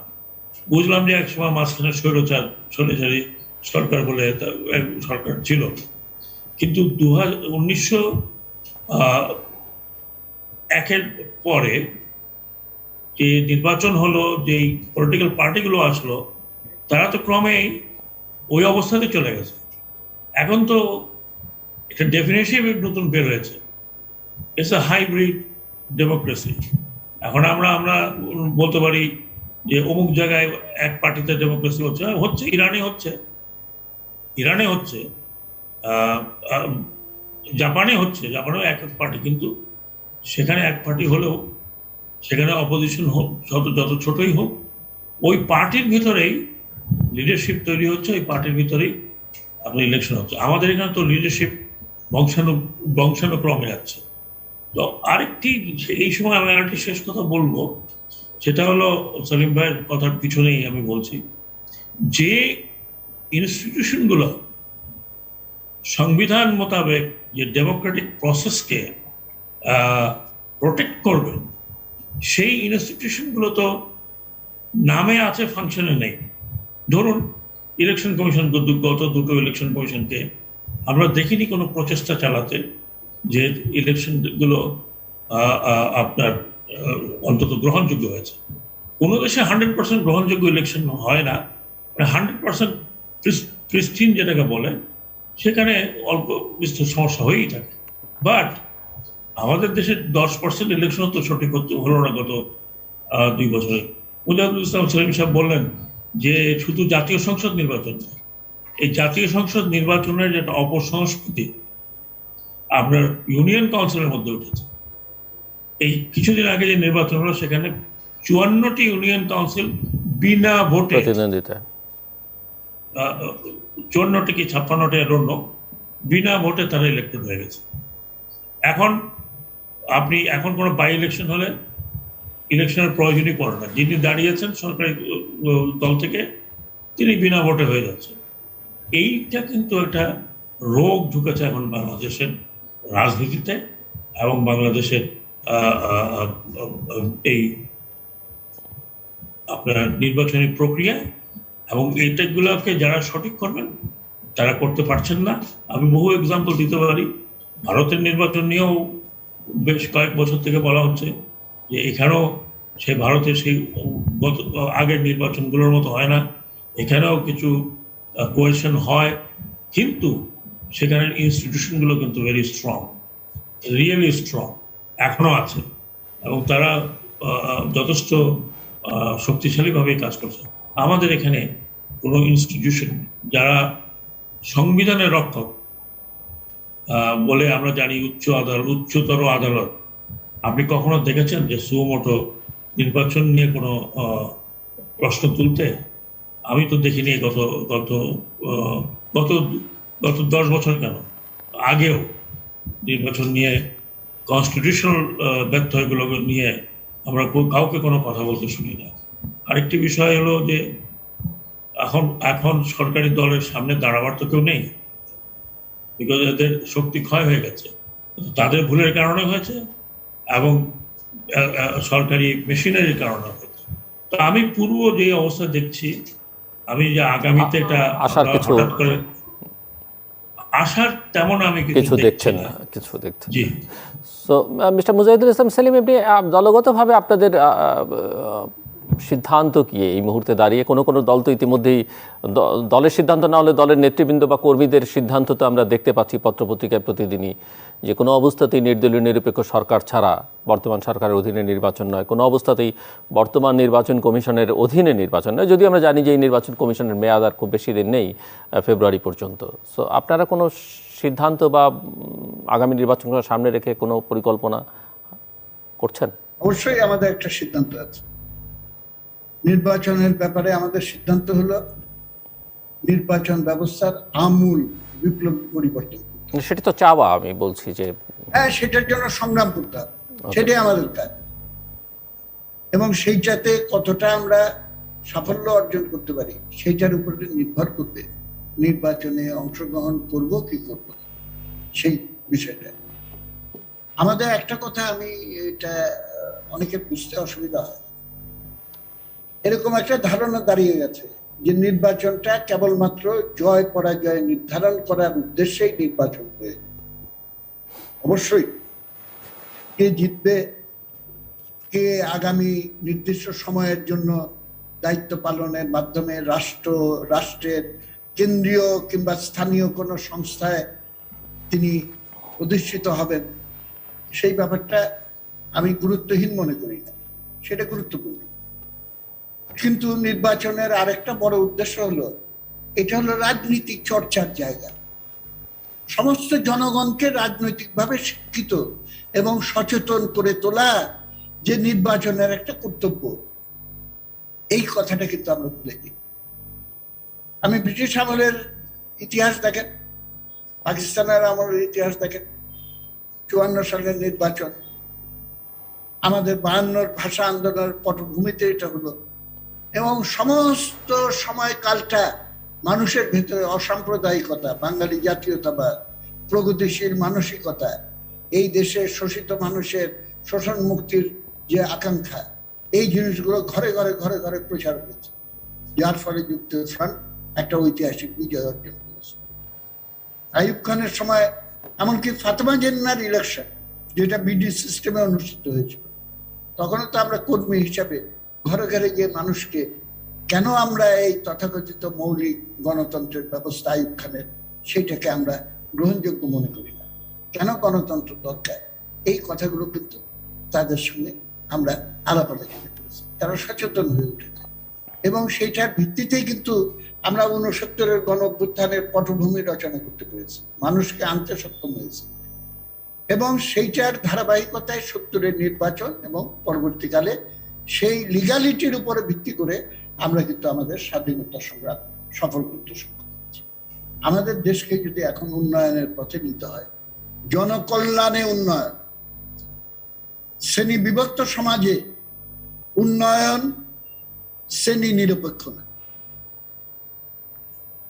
বুঝলাম যে একসময় মাঝখানে স্বৈরাচারী সরকার বলে সরকার ছিল, কিন্তু 1901-এর পরে যে নির্বাচন হলো, যেই পলিটিক্যাল পার্টিগুলো আসলো, তারা তো ক্রমেই ওই অবস্থাতে চলে গেছে। এখন তো এটা ডেফিনেশন নতুন বের হয়েছে, ইটস আ হাইব্রিড ডেমোক্রেসি। এখন আমরা বলতে পারি যে অমুক জায়গায় এক পার্টিতে ডেমোক্রেসি হচ্ছে, ইরানে হচ্ছে, জাপানেও এক পার্টি, কিন্তু সেখানে এক পার্টি হলেও সেখানে অপোজিশন হোক, যত ছোটই হোক, ওই পার্টির ভিতরেই লিডারশিপ তৈরি হচ্ছে, ওই পার্টির ভিতরেই আপনার ইলেকশন হচ্ছে। আমাদের এখানে তো লিডারশিপ বংশানুক্রমে যাচ্ছে। তো এই সময় আমি আরেকটি শেষ কথা বলবো, সেটা হলো সালিম ভাইয়ের কথার পিছনেই আমি বলছি, যে ইনস্টিটিউশনগুলো সংবিধান মোতাবেক যে ডেমোক্রেটিক প্রসেসকে প্রোটেক্ট করবে, সেই ইনস্টিটিউশনগুলো তো নামে আছে, ফাংশনে নেই। ধরুন ইলেকশন কমিশন, গত দুটো ইলেকশন কমিশনকে আমরা দেখিনি কোনো প্রচেষ্টা চালাতে যে ইলেকশনগুলো আপনার অন্তত গ্রহণযোগ্য হয়েছে। কোনো দেশে 100% গ্রহণযোগ্য ইলেকশন হয় না, 100% প্রিস্টিন যেটাকে বলে, সেখানে অল্প বিস্তর সমস্যা হয়েই থাকে। বাট আমাদের দেশে 10% ইলেকশন তো সঠিক হলো না গত 2 বছরে। মুজাহিদুল ইসলাম সেলিম সাহেব বললেন যে শুধু জাতীয় সংসদ নির্বাচন, এই জাতীয় সংসদ নির্বাচনের যেটা অপসংস্কৃতি আপনার ইউনিয়ন কাউন্সিলের মধ্যে উঠেছে। এই কিছুদিন আগে যে নির্বাচন হলো সেখানে 54টি ইউনিয়ন কাউন্সিল বিনা ভোটে, প্রতিদ্বন্দ্বিতা। 54টি কি 56টি ডোন্ট নো, বিনা ভোটে তারা ইলেক্টেড হয়ে গেছে। এখন আপনি এখন কোনো বাই ইলেকশন হলে ইলেকশনের প্রয়োজনই পড়ে না, যিনি দাঁড়িয়েছেন সরকারি দল থেকে তিনি বিনা ভোটে হয়ে যাচ্ছেন। এইটা কিন্তু একটা রোগ ঢুকেছে এখন বাংলাদেশের রাজনীতিতে এবং বাংলাদেশের এই আপনার নির্বাচনী প্রক্রিয়া, এবং এইটাগুলোকে যারা সঠিক করবেন তারা করতে পারছেন না। আমি বহু এক্সাম্পল দিতে পারি। ভারতের নির্বাচন নিয়েও বেশ কয়েক বছর থেকে বলা হচ্ছে যে এখানেও সেই ভারতের সেই আগের নির্বাচনগুলোর মতো হয় না, এখানেও কিছু কোয়েশন হয়, কিন্তু সেখানের ইনস্টিটিউশনগুলো কিন্তু ভেরি স্ট্রং, রিয়েলি স্ট্রং, এখনো আছে, এবং তারা যথেষ্ট শক্তিশালীভাবে কাজ করছে। আমাদের এখানে কোনো ইনস্টিটিউশন যারা সংবিধানের রক্ষক বলে আমরা জানি, উচ্চতর আদালত, আপনি কখনো দেখেছেন যে সুমোটো নির্বাচন নিয়ে কোনো প্রশ্ন তুলতে? আমি তো দেখিনি গত গত গত গত 10 বছর, কেন আগেও নির্বাচন নিয়ে কনস্টিটিউশনাল ব্যত্যয়গুলো নিয়ে আমরা কাউকে কোনো কথা বলতে শুনি না। আরেকটি বিষয় হলো যে এখন সরকারি দলের সামনে দাঁড়াবার তো কেউ নেই, বিকজ এদের শক্তি ক্ষয় হয়ে গেছে। তাদের ভুলের কারণে হয়েছে এবং সরকারি মেশিনারির কারণে হয়েছে। তো আমি পূর্ব যে অবস্থা দেখছি, আমি যে আগামীতে এটা হঠাৎ করে আসার তেমন আমি কিছু দেখছেন না, কিছু দেখছেন। জি। সো মিস্টার মুজাহিদুল ইসলাম সেলিম, আপনি দলগতভাবে আপনাদের সিদ্ধান্ত কি এই মুহূর্তে দাঁড়িয়ে? কোনো কোনো দল তো ইতিমধ্যেই, দলের সিদ্ধান্ত না হলে দলের নেতৃবৃন্দ বা কর্মীদের সিদ্ধান্ত তো আমরা দেখতে পাচ্ছি পত্রপত্রিকায় প্রতিদিনই, যে কোনো অবস্থাতেই নির্দলীয় নিরপেক্ষ সরকার ছাড়া, বর্তমান সরকারের অধীনে নির্বাচন নয়, কোনো অবস্থাতেই বর্তমান নির্বাচন কমিশনের অধীনে নির্বাচন নয়, যদিও আমরা জানি যে এই নির্বাচন কমিশনের মেয়াদ আর খুব বেশি দিন নেই, ফেব্রুয়ারি পর্যন্ত। সো আপনারা কোনো সিদ্ধান্ত বা আগামী নির্বাচনকে সামনে রেখে কোনো পরিকল্পনা করছেন? অবশ্যই আমাদের একটা সিদ্ধান্ত আছে। নির্বাচনের ব্যাপারে আমাদের সিদ্ধান্ত হলো নির্বাচন ব্যবস্থার আমূল বিপ্লব পরিবর্তন। সেটা তো চাওয়া, আমি বলছি যে হ্যাঁ, সেটার জন্য সংগ্রাম করতে হবে, সেটাই আমাদের কাজ। এবং সেইটাতে কতটা আমরা সাফল্য অর্জন করতে পারি সেইটার উপরে নির্ভর করবে নির্বাচনে অংশগ্রহণ করব কি করব সেই বিষয়টা। আমাদের একটা কথা, আমি এটা অনেকে বুঝতে অসুবিধা হয়, এরকম একটা ধারণা দাঁড়িয়ে গেছে যে নির্বাচনটা কেবলমাত্র জয় পরাজয় নির্ধারণ করার উদ্দেশ্যেই নির্বাচন হয়েছে। অবশ্যই কে জিতবে, কে আগামী নির্দিষ্ট সময়ের জন্য দায়িত্ব পালনের মাধ্যমে রাষ্ট্রের কেন্দ্রীয় কিংবা স্থানীয় কোনো সংস্থায় তিনি প্রতিষ্ঠিত হবেন, সেই ব্যাপারটা আমি গুরুত্বহীন মনে করি না, সেটা গুরুত্বপূর্ণ। কিন্তু নির্বাচনের আরেকটা বড় উদ্দেশ্য হলো, এটা হলো রাজনীতিক চর্চার জায়গা। সমস্ত জনগণকে রাজনৈতিকভাবে শিক্ষিত এবং সচেতন করে তোলা যে নির্বাচনের একটা কর্তব্য, এই কথাটা কিন্তু আমরা ভুলে যাই। আমি ব্রিটিশ আমলের ইতিহাস দেখেন, পাকিস্তানের আমলের ইতিহাস দেখেন, 54 সালের নির্বাচন, আমাদের 52 ভাষা আন্দোলনের পটভূমিতে এটা হলো, এবং সমস্ত সময়কালটা মানুষের ভেতরে অসাম্প্রদায়িকতা, বাঙালি জাতীয়তাবাদ, প্রগতিশীল মানসিকতা, এই দেশের শোষিত মানুষের শোষণ মুক্তির যে আকাঙ্ক্ষা, এই জিনিসগুলো ঘরে ঘরে ঘরে ঘরে প্রচার হয়েছে, যার ফলে যুক্তরাষ্ট্র ফ্রন্ট একটা ঐতিহাসিক বিজয় অর্জন করেছে। আইয়ুব খানের সময় এমনকি ফাতেমা জিন্নার ইলেকশন, যেটা বিডি সিস্টেমে অনুষ্ঠিত হয়েছিল, তখনও তো আমরা কর্মী হিসাবে ঘরে ঘরে গিয়ে মানুষকে কেন আমরা এই তথাকথিত মৌলিক গণতন্ত্রের ব্যবস্থা আইয়ুব খানের, সেইটাকে আমরা গ্রহণযোগ্য মনে করি না, কেন গণতন্ত্র দরকার, এই কথাগুলো কিন্তু তাদের সঙ্গে আমরা আলাপ আলোচনা করেছি, তারা সচেতন হয়ে উঠেছে। এবং সেইটার ভিত্তিতেই কিন্তু আমরা 69-এর গণ অভ্যুত্থানের পটভূমি রচনা করতে পেরেছি, মানুষকে আনতে সক্ষম হয়েছে। এবং সেইটার ধারাবাহিকতায় 70-এর নির্বাচন এবং পরবর্তীকালে সেই লিগ্যালিটির উপরে ভিত্তি করে আমরা কিন্তু আমাদের স্বাধীনতা সংগ্রাম সফল করতে সক্ষম হয়েছি। আমাদের দেশকে যদি এখন উন্নয়নের পথে নিতে হয়, জনকল্যাণে উন্নয়ন, শ্রেণী বিভক্ত সমাজে উন্নয়ন শ্রেণী নিরপেক্ষ না।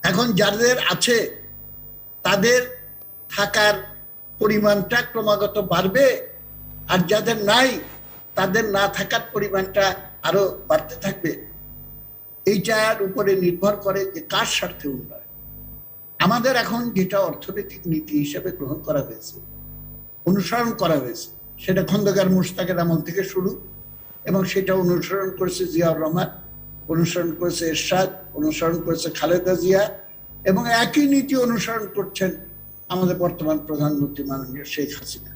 এখন যাদের আছে তাদের থাকার পরিমাণটা ক্রমাগত বাড়বে, আর যাদের নাই তাদের না থাকার পরিমাণটা আরো বাড়তে থাকবে। এইটার উপরে নির্ভর করে যে কার স্বার্থে উন্নয়ন। আমাদের এখন যেটা অর্থনৈতিক নীতি হিসেবে গ্রহণ করা হয়েছে, অনুসরণ করা হয়েছে, সেটা খন্দকার মোশতাকের আমল থেকে শুরু, এবং সেটা অনুসরণ করেছে জিয়াউর রহমান, অনুসরণ করেছে এরশাদ, অনুসরণ করেছে খালেদা জিয়া, এবং একই নীতি অনুসরণ করছেন আমাদের বর্তমান প্রধানমন্ত্রী মাননীয় শেখ হাসিনা।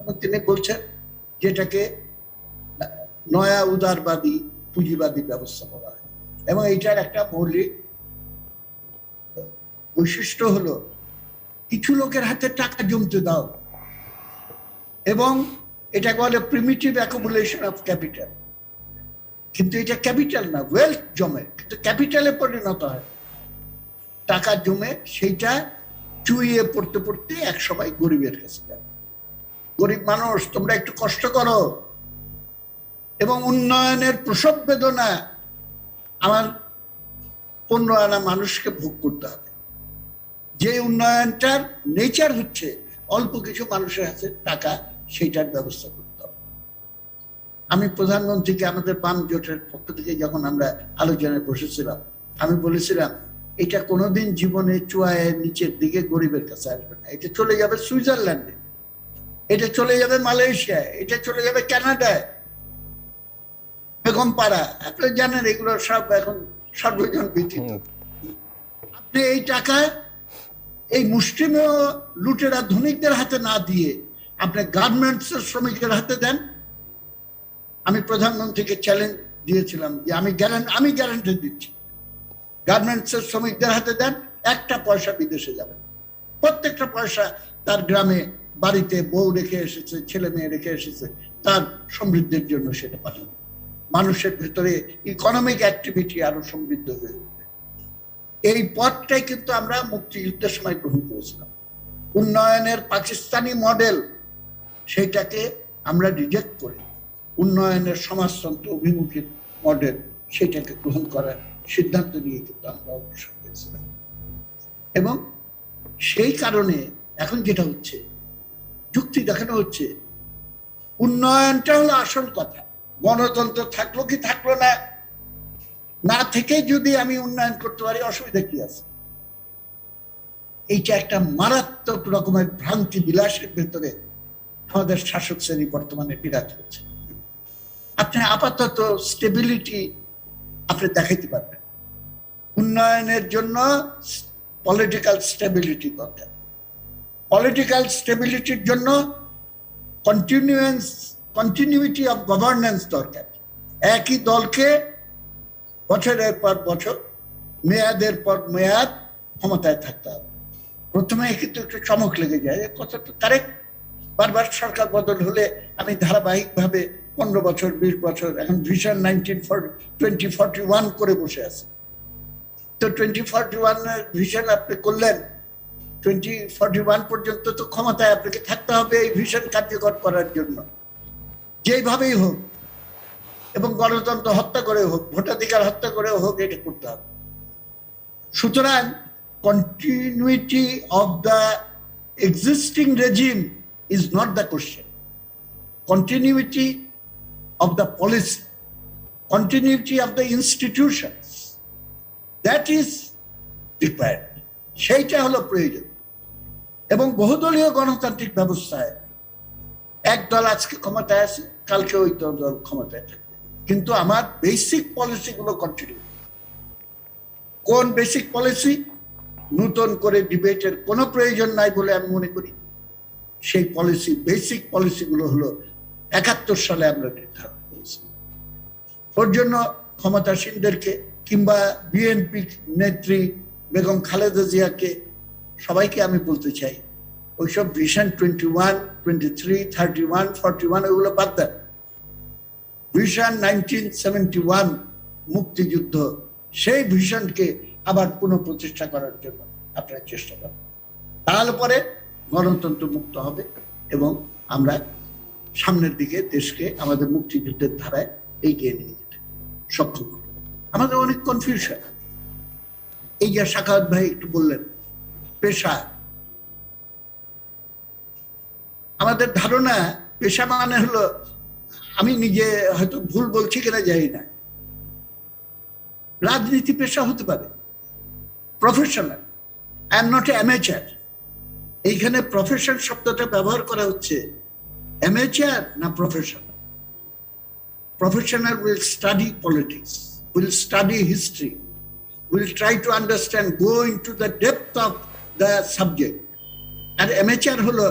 এবং তিনি বলছেন যেটাকে নয়া উদারবাদী পুঁজিবাদী ব্যবস্থা বলা হয়। এবং এইটার একটা মৌলিক বৈশিষ্ট্য হলো কিছু লোকের হাতে টাকা জমতে দাও, এবং এটাকে বলে প্রিমিটিভ অ্যাকুমুলেশন অফ ক্যাপিটাল। কিন্তু এটা ক্যাপিটাল না, ওয়েলথ জমে, কিন্তু ক্যাপিটালে পরিণত হয়। টাকা জমে সেইটা চুইয়ে পড়তে পড়তে এক সময় গরিবের কাছে যাবে। গরিব মানুষ, তোমরা একটু কষ্ট করো, এবং উন্নয়নের প্রসব বেদনা আমার 15 আনা মানুষকে ভোগ করতে হবে। যে উন্নয়নটার নেচার হচ্ছে অল্প কিছু মানুষের হাতে টাকা, সেইটার ব্যবস্থা করতে হবে। আমি প্রধানমন্ত্রীকে আমাদের বাম জোটের পক্ষ থেকে যখন আমরা আলোচনায় বসেছিলাম, আমি বলেছিলাম এটা কোনোদিন জীবনে চুয়ায়ের নিচের দিকে গরিবের কাছে আসবে না। এটা চলে যাবে সুইজারল্যান্ডে, এটা চলে যাবে মালয়েশিয়ায়, এটা চলে যাবে কানাডায়, বেগম পাড়া। আপনারা জানেন এগুলো সব এখন সর্বজন বিদিত। আপনি এই টাকা এই মুষ্টিমেয় লুটেরা ধনিকদের হাতে না দিয়ে আপনি গার্মেন্টস এর শ্রমিকের হাতে দেন। আমি প্রধানমন্ত্রীকে চ্যালেঞ্জ দিয়েছিলাম যে আমি গ্যারান্টি দিচ্ছি, গার্মেন্টস এর শ্রমিকদের হাতে দেন, একটা পয়সা বিদেশে যাবে। প্রত্যেকটা পয়সা তার গ্রামে বাড়িতে বউ রেখে এসেছে, ছেলে মেয়ে রেখে এসেছে, তার সমৃদ্ধির জন্য সেটা পাঠাবে। মানুষের ভেতরে ইকোনমিক অ্যাক্টিভিটি আরো সমৃদ্ধ হয়ে উঠবে। এই পথটাই কিন্তু আমরা মুক্তিযুদ্ধের সময় গ্রহণ করেছিলাম। উন্নয়নের পাকিস্তানি মডেল, সেইটাকে আমরা রিজেক্ট করে উন্নয়নের সমাজতন্ত্র অভিমুখী মডেল, সেটাকে গ্রহণ করার সিদ্ধান্ত নিয়ে কিন্তু আমরা অগ্রসর হয়েছিলাম। এবং সেই কারণে এখন যেটা হচ্ছে, যুক্তি দেখানো হচ্ছে উন্নয়নটা হলো আসল কথা। গণতন্ত্র থাকলো কি থাকলো না, না থেকে যদি আমি উন্নয়ন করতে পারি অসুবিধা কি আছে? এইটা একটা মারাত্মক রকমের ভ্রান্তি বিলাসের ভেতরে আমাদের শাসক শ্রেণী বর্তমানে বিরাজ করছে। আপনি আপাতত স্টেবিলিটি আপনি দেখাইতে পারবেন। উন্নয়নের জন্য পলিটিক্যাল স্টেবিলিটি দরকার। পলিটিক্যাল স্টেবিলিটির জন্য কন্টিনিউইটি অফ গভর্নেন্স দরকার। একই দলকে বছরের পর বছর, মেয়াদের পর মেয়াদ ক্ষমতায় থাকতে হবে। প্রথমে কিন্তু একটু চমক লেগে যায়, কথা তো কারেক্ট। বারবার সরকার বদল হলে আমি ধারাবাহিকভাবে 15 বছর 20 বছর, এখন ভিশন 2041 করে বসে আছে। তো 2041 ভিশন আপনি করলেন, 2041 পর্যন্ত তো ক্ষমতায় আপনাকে থাকতে হবে এই ভিশন কার্যকর করার জন্য, যেইভাবেই হোক, এবং গণতন্ত্র হত্যা করে হোক, ভোটাধিকার হত্যা করে হোক, এটা করতে হবে। সুতরাং continuity of the existing regime is not the question. Continuity of the policy, continuity of the institutions, that is required. সেইটা হলো প্রয়োজন। এবং বহুদলীয় গণতান্ত্রিক ব্যবস্থায় এক দল আজকে ক্ষমতায় আছে, কালকে ওই দল ক্ষমতায় থাকবে, কিন্তু আমার বেসিক পলিসিগুলো কন্টিনিউ। কোন বেসিক পলিসি? নতুন করে ডিবেটের কোনো প্রয়োজন নাই বলে আমি মনে করি। সেই পলিসি, বেসিক পলিসিগুলো হলো 71 সালে আমরা নির্ধারণ করেছি। ওর জন্য ক্ষমতাসীনদেরকে কিংবা বিএনপি নেত্রী বেগম খালেদা জিয়াকে, সবাইকে আমি বলতে চাই, ওইসব ভিশন 21, 23, 31, 41 ওগুলো বাদ দেন। ভিশন 1971 মুক্তিযুদ্ধ, সেই ভিশনকে আবার পুনঃপ্রতিষ্ঠা করার জন্য আপনারা চেষ্টা করেন। তাহলে পরে গণতন্ত্র মুক্ত হবে এবং আমরা সামনের দিকে দেশকে আমাদের মুক্তিযুদ্ধের ধারায় এগিয়ে নিয়ে যেতে সক্ষম হবে। আমাদের অনেক কনফিউশন। এই যে সাখাওয়াত ভাই একটু বললেন পেশা, আমাদের ধারণা পেশা মানে হলো, আমি নিজে হয়তো ভুল বলছি কিনা জানি না, রাজনীতি পেশা হতে পারে, professional. I am not a amateur. এইখানে প্রফেশন শব্দটা ব্যবহার করা হচ্ছে, অ্যামেচার না professional. Professional will study politics, will study history, will try to understand, go into the depth of the subject. আর অ্যামেচার হলো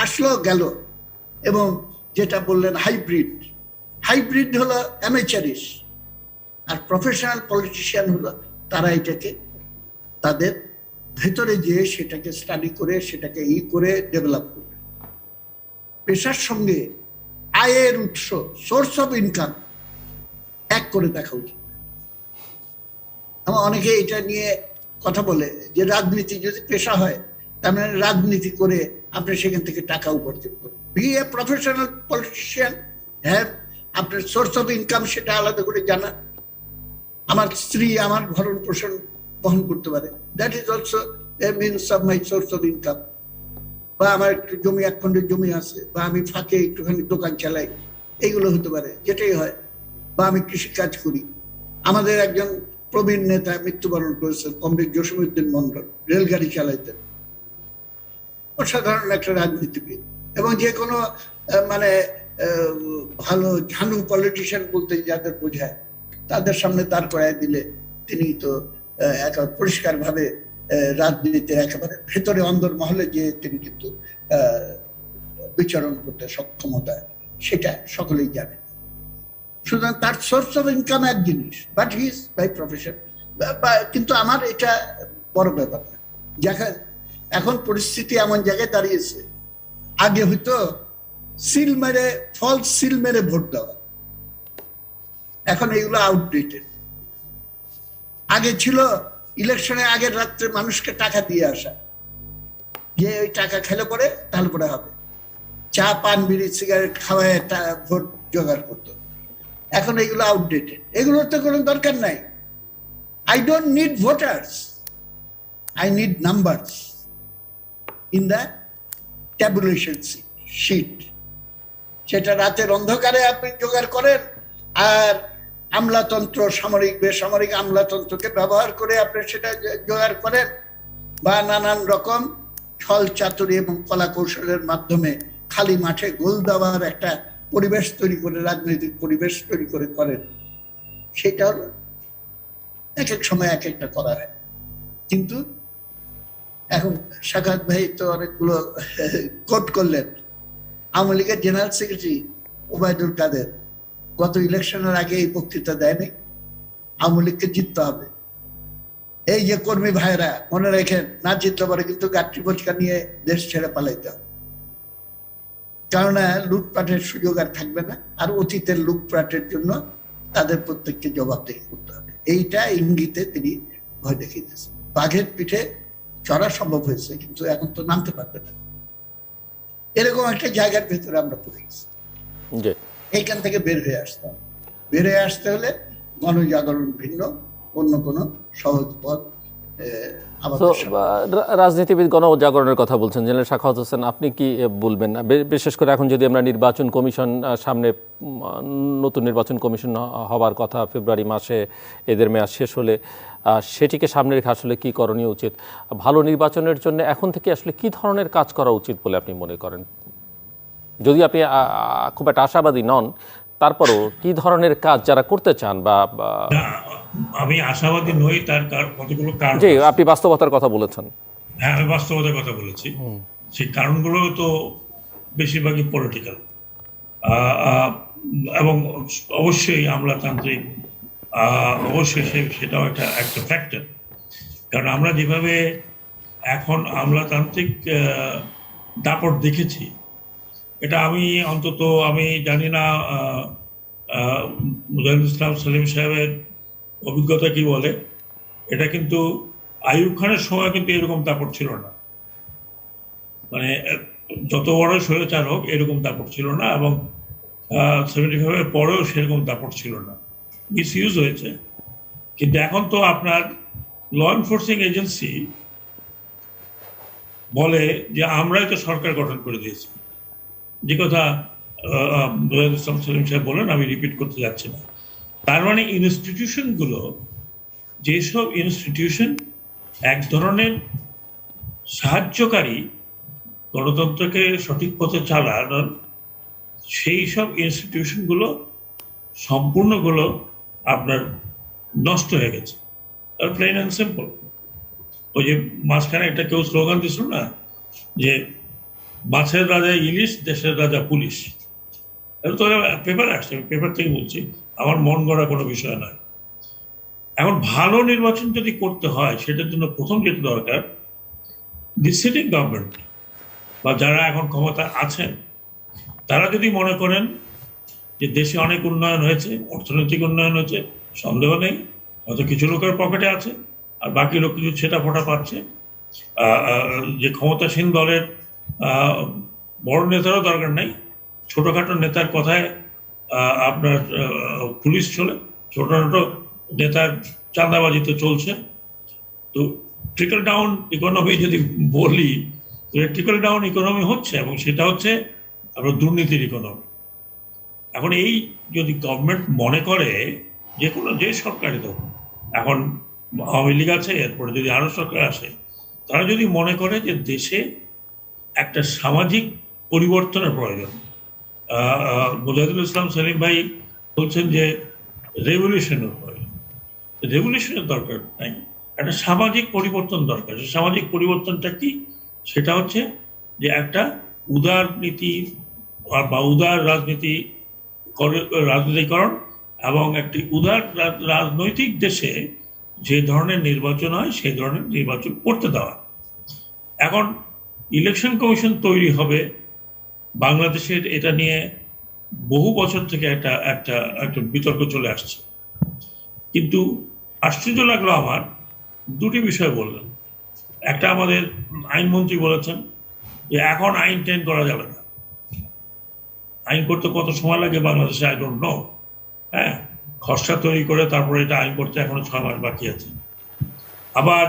আসলো গেল। এবং যেটা বললেন হাইব্রিড, হাইব্রিড হলো অ্যামেচারিস। আর প্রফেশনাল পলিটিশিয়ান হলো তারা এটাকে তাদের ভেতরে যে সেটাকে স্টাডি করে সেটাকে করে ডেভেলপ করবে। পেশার সঙ্গে আয়ের উৎস, সোর্স অফ ইনকাম এক করে দেখা উচিত। আমার অনেকে এটা নিয়ে কথা বলে যে রাজনীতি যদি পেশা হয় তার মানে রাজনীতি করে আপনি সেখান থেকে টাকা উপার্জন করবেন। বি এ প্রফেশনাল পলিটিশিয়ান, হ্যাঁ, আপনার সোর্স অফ ইনকাম সেটা আলাদা করে জানা। আমার স্ত্রী আমার ভরণ পোষণ বহন করতে পারে, that is also a means of my source of income. বা আমার একটু জমি, 1 খন্ডের জমি আছে, বা আমি ফাঁকে একটুখানি দোকান চালাই, এইগুলো হতে পারে, যেটাই হয়। বা আমি কৃষি কাজ করি। আমাদের একজন প্রবীণ নেতা মৃত্যুবরণ করেছেন, কমরেড জসীমউদ্দিন মন্ডল, রেলগাড়ি চালাইতেন, অসাধারণ একটা রাজনীতিবিদ। এবং যে কোনো মানে ভালো ঝানু পলিটিশিয়ান বলতে যাদের বোঝায় তাদের সামনে দাঁড় করায় দিলে তিনি তো একেবারে পরিষ্কার ভাবে রাজনীতির একেবারে ভেতরে অন্দর মহলে যে তিনি কিন্তু বিচরণ করতে সক্ষমতা, সেটা সকলেই জানে। সুতরাং তার সোর্স অফ ইনকাম এক জিনিস, but he is by profession. কিন্তু আমার এটা বড় ব্যাপার না। এখন পরিস্থিতি এমন জায়গায় দাঁড়িয়েছে, আগে হয়তো সিল মেরে, ফলস সিল মেরে ভোট দেওয়া, এখন এইগুলো আউটডেটেড। আগে ছিল ইলেকশনের আগের রাত্রে মানুষকে টাকা দিয়ে আসা, যে ওই টাকা খেলে পরে তাহলে পরে হবে, চা পান বিড়ি সিগারেট খাওয়ায় ভোট জোগাড় করতো। এখন এগুলো আউটডেটেড, এগুলোর তো কোনো দরকার নাই। I don't need voters, I need numbers in the tabulation sheet. সেটা রাতের অন্ধকারে আপনি জোগাড় করেন, আর আমলাতন্ত্র, সামরিক বেসামরিক আমলাতন্ত্রকে ব্যবহার করে আপনি সেটা জোগাড় করেন, বা নানান রকম ছল চাতুরি এবং কলা কৌশলের মাধ্যমে খালি মাঠে গোল দেওয়ার একটা পরিবেশ তৈরি করে, রাজনৈতিক পরিবেশ তৈরি করে করেন। সেটা হলো এক এক সময় এক একটা করা হয়। কিন্তু এখন সাখাওয়াত ভাই তো অনেকগুলো কোট করলেন। আওয়ামী লীগের জেনারেল সেক্রেটারি ওবায়দুল কাদের গত ইলেকশনের আগে এই বক্তৃতা দেয়নি, আওয়ামী লীগকে জিততে হবে। এই যে কর্মী ভাইরা মনে রাখেন, না জিততে পারে কিন্তু গাঠি বোঝকা নিয়ে দেশ ছেড়ে পালাইতে হবে, কেননা লুটপাটের সুযোগ আর থাকবে না। আর অতীতের লুটপাটের জন্য তাদের প্রত্যেককে জবাবদিহি করতে হবে। এইটা ইঙ্গিতে তিনি ভয় দেখিয়ে দিয়েছেন। বাঘের পিঠে চড়া সম্ভব হয়েছে, কিন্তু এখন তো নামতে পারবে না। এরকম একটা জায়গার ভেতরে আমরা পড়ে গেছি। এইখান থেকে বের হয়ে আসতে হলে গণজাগরণ ভিন্ন অন্য কোনো সহজ পথ। রাজনীতিবিদ গণজাগরণের কথা বলছেন জেনারেল সাখাওয়াত হোসেন, আপনি কি বলবেন? বিশেষ করে এখন যদি আমরা নির্বাচন কমিশন সামনে, নতুন নির্বাচন কমিশন হবার কথা ফেব্রুয়ারি মাসে, এদের মেয়াদ শেষ হলে সেটিকে সামনে রেখে আসলে কি করণীয় উচিত? ভালো নির্বাচনের জন্য এখন থেকে আসলে কি ধরনের কাজ করা উচিত বলে আপনি মনে করেন? যদি আপনি খুব একটা আশাবাদী নন, তারপরও কি ধরনের কাজ যারা করতে চান বা আমি আশাবাদী নই, তার কতগুলো কারণ। জি, আপনি বাস্তবতার কথা বলেছেন। হ্যাঁ, আমি বাস্তবতার কথা বলেছি। সেই কারণগুলো তো বেশিরভাগই পলিটিক্যাল, এবং অবশ্যই আমলাতান্ত্রিক, অবশ্যই সেটাও একটা ফ্যাক্টর। কারণ আমরা যেভাবে এখন আমলাতান্ত্রিক দাপট দেখেছি। এটা আমি জানি না মুজাহিদুল ইসলাম সেলিম সাহেবের অভিজ্ঞতা কি বলে। এটা কিন্তু আইয়ুব খানের সময় কিন্তু এরকম দাপট ছিল না, মানে যত বড় স্বৈরাচার হোক এরকম দাপট ছিল না, এবং 75-এর পরেও সেরকম দাপট ছিল না, মিস ইউজ হয়েছে। কিন্তু এখন তো আপনার ল এনফোর্সিং এজেন্সি বলে যে আমরাই তো সরকার গঠন করে দিয়েছি, যে কথা মুজাহিদুল ইসলাম সেলিম সাহেব বলেন, আমি রিপিট করতে যাচ্ছি না। তার মানে ইনস্টিটিউশনগুলো, যেসব ইনস্টিটিউশন এক ধরনের সাহায্যকারী গণতন্ত্রকে সঠিক পথে চালানোর, সেই সব ইনস্টিটিউশনগুলো সম্পূর্ণগুলো আপনার নষ্ট হয়ে গেছে। Plain and simple. ওই যে মাঝখানে একটা কেউ স্লোগান দিছিল না, যে মাছের রাজা ইলিশ, দেশের রাজা পুলিশ। এটা তো পেপার আসছে, আমি পেপার থেকে বলছি, আমার মন গড়া কোনো বিষয় নয়। এখন ভালো নির্বাচন যদি করতে হয়, সেটার জন্য প্রথম যেটা দরকার, দি সিটিং গভর্নমেন্ট বা যারা এখন ক্ষমতা আছেন, তারা যদি মনে করেন যে দেশে অনেক উন্নয়ন হয়েছে, অর্থনৈতিক উন্নয়ন হয়েছে, সন্দেহ নেই, হয়তো কিছু লোকের পকেটে আছে আর বাকি লোক কিছু ছেটা ফোটা পাচ্ছে। যে ক্ষমতাসীন দলের বড় নেতারও দরকার নেই, ছোটখাটো নেতার কথায় আপনার পুলিশ চলে, ছোটখাটো নেতার চাঁদাবাজিতে চলছে। তো ট্রিকল ডাউন ইকোনমি যদি বলি, ট্রিকল ডাউন ইকোনমি হচ্ছে, এবং সেটা হচ্ছে আপনার দুর্নীতির ইকোনমি। এখন এই যদি গভর্নমেন্ট মনে করে, যে সরকারই তো, এখন আওয়ামী লীগ আছে, এরপরে যদি আরো সরকার আসে, তারা যদি মনে করে যে দেশে একটা সামাজিক পরিবর্তনের প্রয়োজন, মুজাহিদুল ইসলাম সেলিম ভাই বলছেন যে রেভলিউশনের প্রয়োজন, রেভলিউশনের দরকার নাই, একটা সামাজিক পরিবর্তন দরকার। সামাজিক পরিবর্তনটা কি? সেটা হচ্ছে যে একটা উদার নীতি বা উদার রাজনীতিকরণ, এবং একটি উদার রাজনৈতিক দেশে যে ধরনের নির্বাচন হয় সেই ধরনের নির্বাচন করতে দেওয়া। এখন ইলেকশন কমিশন তৈরি হবে, বাংলাদেশের এটা নিয়ে বহু বছর থেকে একটা একটা একটা বিতর্ক চলে আসছে। কিন্তু আশ্চর্য লাগলো আমার, দুটি বিষয় বললেন। একটা, আমাদের আইনমন্ত্রী বলেছেন যে এখন আইন টেন করা যাবে না। আইন করতে কত সময় লাগে বাংলাদেশে আই ডোন্ট নো। হ্যাঁ, খসড়া তৈরি করে তারপরে এটা আইন করতে এখনো 6 মাস বাকি আছে। আবার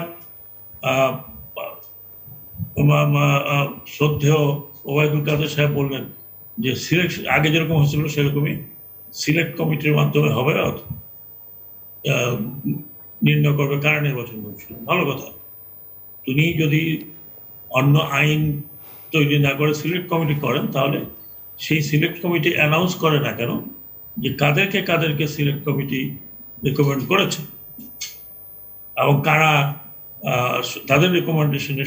শ্রদ্ধেয় ওবায়দুল কাদের সাহেব বললেন যে সিলেকশন আগে যেরকম হয়েছিল সেরকমই সিলেক্ট কমিটির মাধ্যমে হবে, নির্ণয় করবে কারা নির্বাচন কমিশন। ভালো কথা। তিনি যদি অন্য আইন তৈরি না করে সিলেক্ট কমিটি করেন, তাহলে সেই সিলেক্ট কমিটি অ্যানাউন্স করে না কেন যে কাদেরকে সিলেক্ট কমিটি রেকমেন্ড করেছে, এবং কারা তাদের রেকমেন্ডেশনে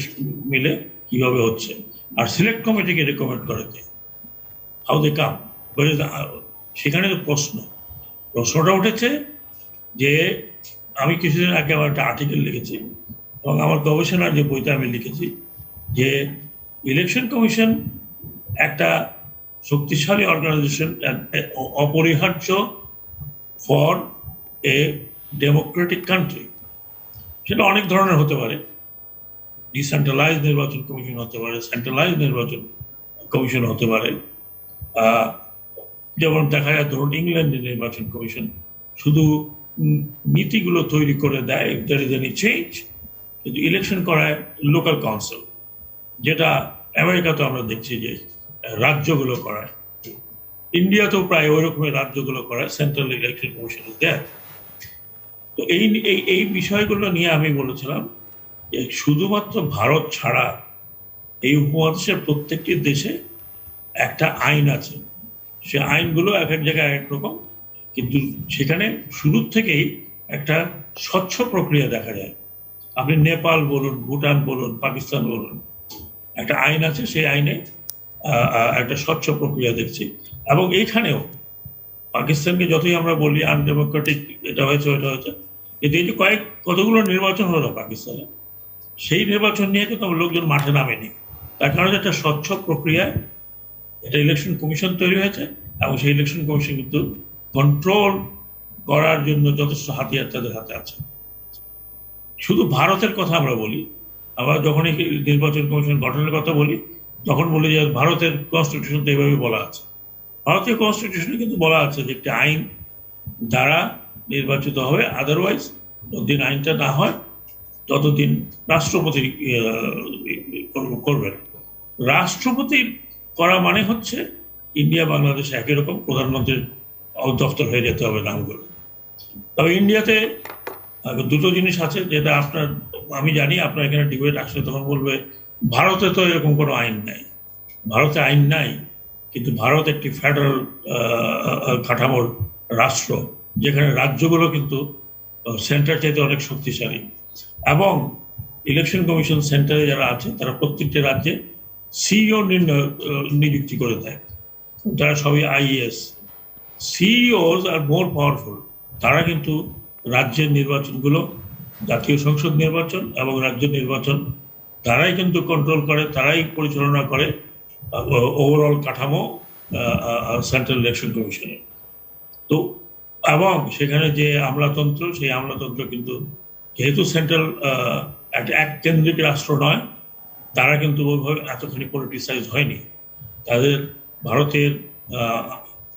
মিলে কিভাবে হচ্ছে, আর সিলেক্ট কমিটিকে রেকমেন্ড করে কে, হাউ দে কাম। সেখানে তো প্রশ্নটা উঠেছে যে আমি কিছুদিন আগে আমার একটা আর্টিকেল লিখেছি, এবং আমার গবেষণার যে বইটা আমি লিখেছি, যে ইলেকশন কমিশন একটা শক্তিশালী অর্গানাইজেশন, অপরিহার্য ফর এ ডেমোক্রেটিক কান্ট্রি। সেটা অনেক ধরনের হতে পারে, ডিসেন্ট্রালাইজ নির্বাচন কমিশন হতে পারে, সেন্ট্রালাইজ নির্বাচন কমিশন হতে পারে। যেমন দেখা যায়, ধরুন ইংল্যান্ডের নির্বাচন কমিশন শুধু নীতিগুলো তৈরি করে দেয়, দেয়ার ইজ এনি চেঞ্জ, কিন্তু ইলেকশন করায় লোকাল কাউন্সিল, যেটা আমেরিকাতে আমরা দেখছি যে রাজ্যগুলো করায়। ইন্ডিয়াতেও প্রায় ওই রকমের রাজ্যগুলো করায়, সেন্ট্রাল ইলেকশন কমিশন দেয়। তো এই বিষয়গুলো নিয়ে আমি বলেছিলাম যে শুধুমাত্র ভারত ছাড়া এই উপমহাদেশের প্রত্যেকটি দেশে একটা আইন আছে, সে আইনগুলো এক এক জায়গায় এক রকম, কিন্তু সেখানে শুরুর থেকেই একটা স্বচ্ছ প্রক্রিয়া দেখা যায়। আপনি নেপাল বলুন, ভুটান বলুন, পাকিস্তান বলুন, একটা আইন আছে, সেই আইনে একটা স্বচ্ছ প্রক্রিয়া দেখছি। এবং এইখানেও পাকিস্তানকে যতই আমরা বলি আনডেমোক্রেটিক, এটা হয়েছে ওইটা হয়েছে, কিন্তু এই যে কতগুলো নির্বাচন হলো পাকিস্তানে, সেই নির্বাচন নিয়ে কিন্তু লোকজন মাঠে নামেনি। তার কারণে একটা স্বচ্ছ প্রক্রিয়ায় একটা ইলেকশন কমিশন তৈরি হয়েছে, এবং সেই ইলেকশন কমিশন কিন্তু কন্ট্রোল করার জন্য যথেষ্ট হাতিয়ার তাদের হাতে আছে। শুধু ভারতের কথা আমরা বলি, আবার যখনই নির্বাচন কমিশন গঠনের কথা বলি, তখন বলি যে ভারতের কনস্টিটিউশন তো এইভাবে বলা আছে। ভারতীয় কনস্টিটিউশনে কিন্তু বলা আছে যে একটি আইন দ্বারা নির্বাচিত হবে, আদারওয়াইজ যতদিন আইনটা না হয় ততদিন রাষ্ট্রপতি করবেন। রাষ্ট্রপতি করা মানে হচ্ছে ইন্ডিয়া বাংলাদেশ একই রকম, প্রধানমন্ত্রীর দপ্তর হয়ে যেতে হবে নামগুলো। তবে ইন্ডিয়াতে দুটো জিনিস আছে যেটা আপনার, আমি জানি আপনার এখানে ডিবেট আসলে তখন বলবে ভারতে তো এরকম কোনো আইন নাই। ভারতে আইন নাই, কিন্তু ভারত একটি ফেডারেল কাঠামোর রাষ্ট্র, যেখানে রাজ্যগুলো কিন্তু সেন্টার চাইতে অনেক শক্তিশালী, এবং ইলেকশন কমিশন সেন্টারে যারা আছে তারা প্রত্যেকটি রাজ্যে সিইও নিযুক্তি করে দেয়। তারা সবই আইএএস। সিইওস আর মোর পাওয়ারফুল। তারা কিন্তু রাজ্যের নির্বাচনগুলো, জাতীয় সংসদ নির্বাচন এবং রাজ্য নির্বাচন, তারাই কিন্তু কন্ট্রোল করে, তারাই পরিচালনা করে ওভারঅল কাঠামো সেন্ট্রাল ইলেকশন কমিশনের। তো এবং সেখানে যে আমলাতন্ত্র, সেই আমলাতন্ত্র কিন্তু যেহেতু সেন্ট্রাল এক কেন্দ্রিক রাষ্ট্র নয়, তারা কিন্তু ওইভাবে এতখানি পলিটিসাইজ হয়নি। তাদের ভারতের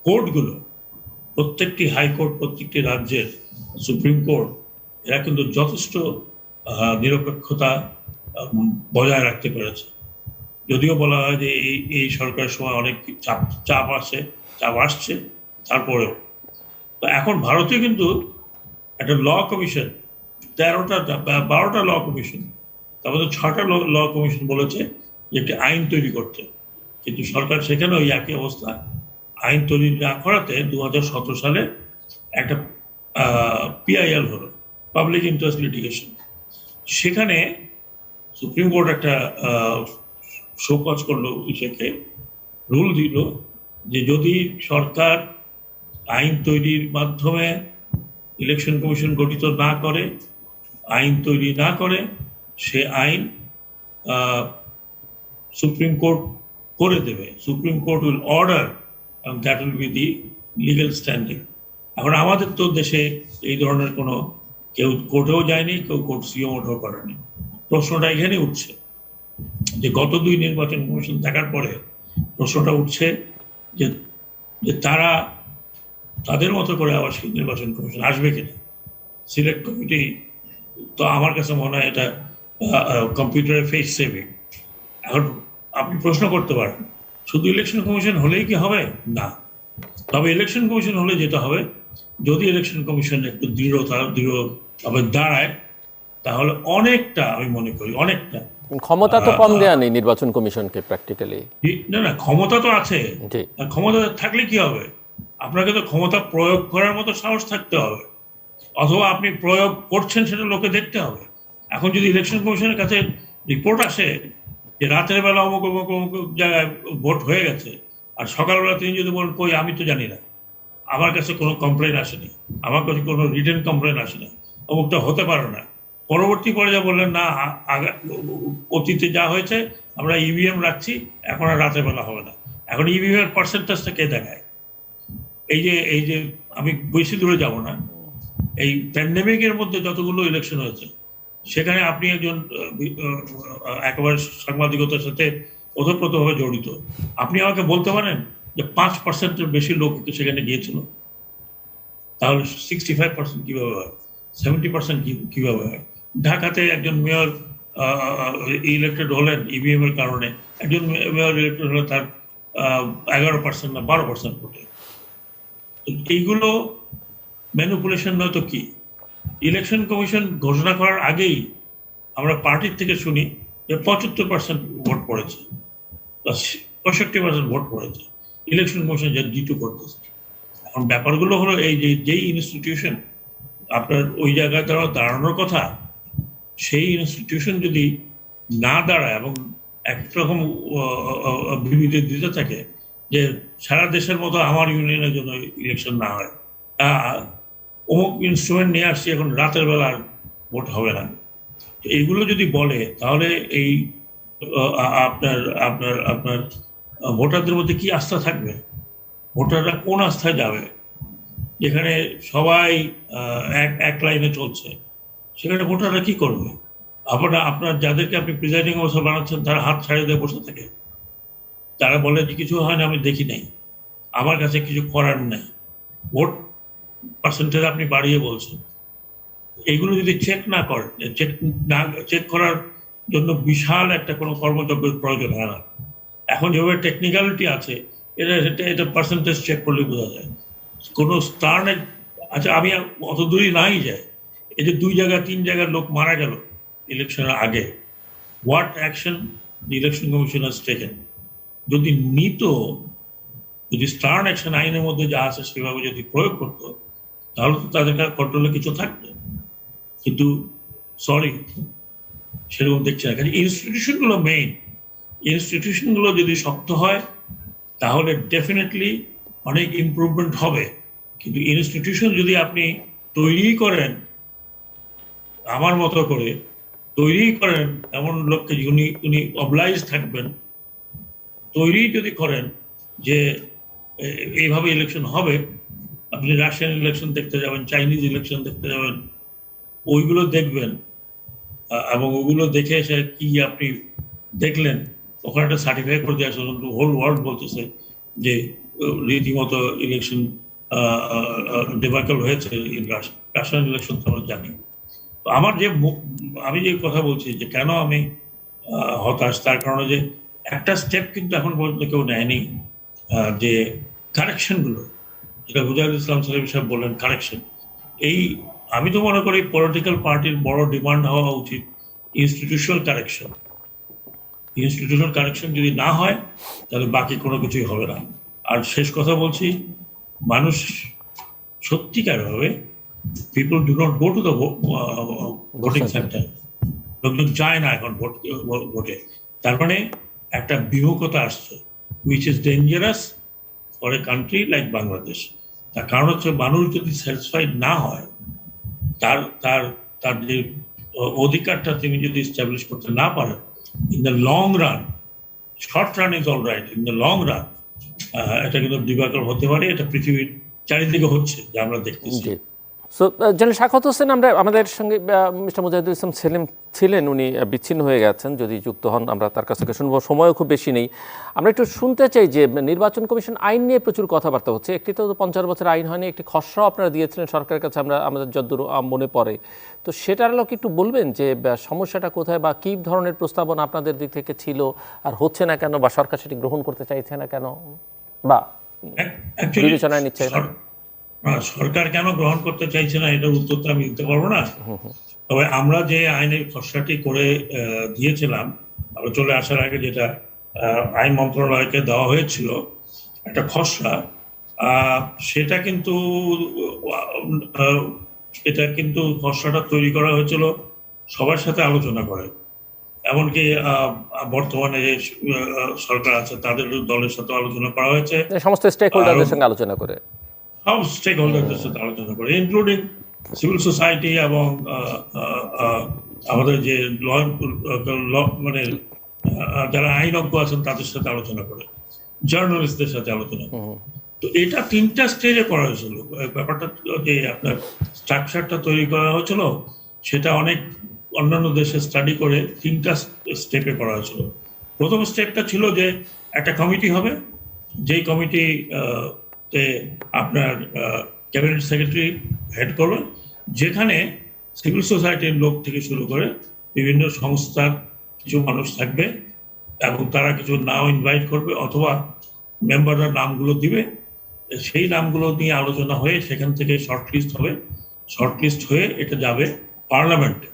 কোর্টগুলো, প্রত্যেকটি হাইকোর্ট, প্রত্যেকটি রাজ্যের সুপ্রিম কোর্ট, এরা কিন্তু যথেষ্ট নিরপেক্ষতা বজায় রাখতে পেরেছে। যদিও বলা হয় যে এই সরকারের সময় অনেক চাপ আসছে, তারপরেও তো এখন ভারতে কিন্তু একটা ল কমিশন, 12টা ল কমিশন, তারপরে 6টা ল কমিশন বলেছে যে একটি আইন তৈরি করতে, কিন্তু সরকার সেখানে ওই একই অবস্থা। আইন তৈরি না করাতে 2017 সালে একটা পিআইএল হলো, পাবলিক ইন্টারেস্ট লিটিগেশন। সেখানে সুপ্রিম কোর্ট একটা শোকজ করলো, ইসেকে রুল দিল যে যদি সরকার আইন তৈরির মাধ্যমে ইলেকশন কমিশন গঠিত না করে, আইন তৈরি না করে, সে আইন সুপ্রিম কোর্ট করে দেবে। Supreme court will order, and that will be the legal standing. এখন আমাদের তো দেশে এই ধরনের কোনো, কেউ কোর্টেও যায়নি, কেউ কোর্ট সিও মোটেও করেনি। প্রশ্নটা এখানে উঠছে যে গত 2 নির্বাচন কমিশন থাকার পরে প্রশ্নটা উঠছে যে তারা তাদের মতো করে আবার সেই নির্বাচন কমিশন আসবে কিনা। সিলেক্ট কমিটি তো আমার কাছে মনে হয় এটা কম্পিউটারের ফেস সেভিং। এখন আপনি প্রশ্ন করতে পারেন শুধু ইলেকশন কমিশন হলেই কি হবে? না। তবে ইলেকশন কমিশন হলে যেটা হবে, যদি ইলেকশন কমিশন একটু দৃঢ়ভাবে দাঁড়ায়, তাহলে অনেকটা, আমি মনে করি অনেকটা ক্ষমতা তো কম দেয়া নেই নির্বাচন কমিশনকে প্র্যাকটিক্যালি। না, ক্ষমতা তো আছে। ক্ষমতা থাকলে কি হবে? আপনাকে তো ক্ষমতা প্রয়োগ করার মতো সাহস থাকতে হবে, অথবা আপনি প্রয়োগ করছেন সেটা লোকে দেখতে হবে। এখন যদি ইলেকশন কমিশনের কাছে রিপোর্ট আসে যে রাতের বেলা অমুক অমুক অমুক জায়গায় ভোট হয়ে গেছে, আর সকালবেলা তিনি যদি বলেন কই আমি তো জানি না, আমার কাছে কোনো কমপ্লেন আসেনি, আমার কাছে কোনো রিটেন কমপ্লেন আসেনি, অমুকটা হতে পারে না, পরবর্তী পর্যায়ে বললেন না অতীতে যা হয়েছে আমরা ইভিএম রাখছি, এখন আর রাতের বেলা হবে না। এখন ইভিএম এর পার্সেন্টেজটা কে দেখায়? এই যে আমি বেশি দূরে যাব না, এই প্যান্ডেমিকের মধ্যে যতগুলো ইলেকশন হয়েছে, সেখানে আপনি একজন একেবারে সাংবাদিকতার সাথে ওতপ্রোতভাবে জড়িত, আপনি আমাকে বলতে পারেন যে 5%-এর বেশি লোক সেখানে গিয়েছিল? তাহলে 65% কিভাবে হয়, 70% কিভাবে হয়? ঢাকাতে একজন মেয়র ইলেক্টেড হলেন ইভিএম এর কারণে, একজন মেয়র ইলেক্টেড হলে তার 11% না 12% ভোটে। এইগুলো ম্যানিপুলেশন নয় তো কি? ইলেকশন কমিশন ঘোষণা করার আগেই আমরা পার্টির থেকে শুনি যে 75% ভোট পড়েছে, 65% ভোট পড়েছে, ইলেকশন কমিশন যে ডিটু করতেছে। এখন ব্যাপারগুলো হলো এই যে যেই ইনস্টিটিউশন আপনার ওই জায়গায় দাঁড়ানোর কথা, সেই ইনস্টিটিউশন যদি না দাঁড়ায় এবং একরকম বিবৃতি দিতে থাকে যে সারা দেশের মতো আমার ইউনিয়নের জন্য ইলেকশন না হয়, অমুক ইনস্ট্রুমেন্ট নিয়ে আসছি, এখন রাতের বেলা ভোট হবে না, এইগুলো যদি বলে, তাহলে এই আপনার আপনার আপনার ভোটারদের মধ্যে কি আস্থা থাকবে? ভোটাররা কোন আস্থায় যাবে? যেখানে সবাই এক এক লাইনে চলছে, সেখানে ভোটাররা কি করবে? আপনার যাদেরকে আপনি প্রিজাইডিং অফিসার বানাচ্ছেন তারা হাত ছাড়িয়ে দিয়ে বসে থাকে, তারা বলে যে কিছু হয় না, আমি দেখি নাই, আমার কাছে কিছু করার নাই। ভোট পার্সেন্টেজ আপনি বাড়িয়ে বলছেন, এইগুলো যদি চেক না করেন, চেক করার জন্য বিশাল একটা কোনো কর্মযজ্ঞের প্রয়োজন হয় না। এখন যেভাবে টেকনিক্যালিটি আছে, এটা পার্সেন্টেজ চেক করলে বোঝা যায়। কোনো স্টার্নের, আচ্ছা আমি অত দূরই নাই যায়, এই যে 2 জায়গা 3 জায়গার লোক মারা গেল ইলেকশনের আগে, what action the election commission has taken? যদি নিত, যদি স্টার্ন অ্যাকশন আইনের মধ্যে যা আছে সেভাবে যদি প্রয়োগ করতো, তাহলে তো তাদের কন্ট্রোলে কিছু থাকতো। কিন্তু সরি, সেরকম দেখছি না। কাজে ইনস্টিটিউশনগুলো মেইন, ইনস্টিটিউশনগুলো যদি শক্ত হয় তাহলে ডেফিনেটলি অনেক ইমপ্রুভমেন্ট হবে। কিন্তু ইনস্টিটিউশন যদি আপনি তৈরি করেন আমার মতো করে, তৈরি করেন এমন লোককে উনি অবলাইজ থাকবেন, তৈরি যদি করেন যে এইভাবে ইলেকশন হবে, আপনি রাশিয়ান ইলেকশন দেখতে যাবেন, চাইনিজ ইলেকশন দেখতে যাবেন, ওইগুলো দেখবেন, এবং ওগুলো দেখে এসে কি আপনি দেখলেন ওখানে একটা সার্টিফাই করে দিয়ে আসলে হোল ওয়ার্ল্ড বলতেছে যে রীতিমতো ইলেকশন ডিবাকল হয়েছে। রাশিয়ান ইলেকশন তো আমরা জানি। তো আমি যে কথা বলছি যে কেন আমি হতাশ, তার কারণে যে একটা স্টেপ কিন্তু এখন পর্যন্ত কেউ নেয়নি, যে কারেকশনগুলো, যেটা মুজাহিদুল ইসলাম সাহেব সাহেব বললেন কারেকশন, এই আমি তো মনে করি পলিটিক্যাল পার্টির বড় ডিমান্ড হওয়া উচিত ইনস্টিটিউশনাল কারেকশন। ইনস্টিটিউশনাল কারেকশন যদি না হয় তাহলে বাকি কোনো কিছুই হবে না। আর শেষ কথা বলছি, মানুষ সত্যিকার ভাবে, people do not go to the voting centre, লোকজন যায় না এখন ভোটে। তার মানে একটা বিমুখতা আসছে, which is dangerous for a country like Bangladesh. তার কারণ হচ্ছে মানুষ যদি স্যাটিসফাইড না হয়, তার তার তার যে অধিকারটা তিনি যদি এস্টাবলিশ করতে না পারেন, in the long run, short run is all right, in the long run এটা কিন্তু ডিবাকল হতে পারে। এটা পৃথিবীর চারিদিকে হচ্ছে, যা আমরা দেখতেছি। সো জেনারেল শাখাওয়াত হোসেন, আমরা আমাদের সঙ্গে মিস্টার মুজাহিদুল ইসলাম সেলিম ছিলেন, উনি বিচ্ছিন্ন হয়ে গেছেন, যদি যুক্ত হন আমরা তার কাছ থেকে শুনবো। সময়ও খুব বেশি নেই, আমরা একটু শুনতে চাই যে নির্বাচন কমিশন আইন নিয়ে প্রচুর কথাবার্তা হচ্ছে। একটি তো 50 বছর আইন হয়নি, একটি খসড়াও আপনারা দিয়েছিলেন সরকারের কাছে, আমাদের যতদূর মনে পড়ে। তো সেটার লোক একটু বলবেন যে সমস্যাটা কোথায়, বা কী ধরনের প্রস্তাবনা আপনাদের দিক থেকে ছিল, আর হচ্ছে না কেন, বা সরকার সেটি গ্রহণ করতে চাইছে না কেন, বা বিবেচনায় নিচ্ছে না? সরকার কেন গ্রহণ করতে চাইছে না এটার উত্তরটা আমি দিতে পারবো না। তবে আমরা যে আইনের খসড়াটি করে দিয়েছিলাম, আমরা চলে আসার আগে, যেটা আইন মন্ত্রণালয়কে দেওয়া হয়েছিল একটা খসড়া, সেটা কিন্তু খসড়াটা তৈরি করা হয়েছিল সবার সাথে আলোচনা করে। এমনকি বর্তমানে যে সরকার আছে তাদের দলের সাথে আলোচনা করা হয়েছে, সমস্ত স্টেক হোল্ডারদের সঙ্গে আলোচনা করে, সব স্টেক হোল্ডারদের সাথে আলোচনা করে, ইনক্লুডিং সিভিল সোসাইটি এবং আমাদের যে মানে যারা আইনজ্ঞ আছেন তাদের সাথে আলোচনা করে, জার্নালিস্টদের সাথে আলোচনা করে। তো এটা 3টা স্টেজে করা হয়েছিল। ব্যাপারটা যে আপনার স্ট্রাকচারটা তৈরি করা হয়েছিল, সেটা অনেক অন্যান্য দেশে স্টাডি করে 3টা স্টেপে করা হয়েছিল। প্রথম স্টেপটা ছিল যে একটা কমিটি হবে, যেই কমিটি আপনার ক্যাবিনেট সেক্রেটারি হেড করবেন, যেখানে সিভিল সোসাইটির লোক থেকে শুরু করে বিভিন্ন সংস্থার কিছু মানুষ থাকবে, এবং তারা কিছু নাম ইনভাইট করবে অথবা মেম্বাররা নামগুলো দিবে। সেই নামগুলো নিয়ে আলোচনা হয়ে সেখান থেকে শর্টলিস্ট হবে, শর্টলিস্ট হয়ে এটা যাবে পার্লামেন্টে,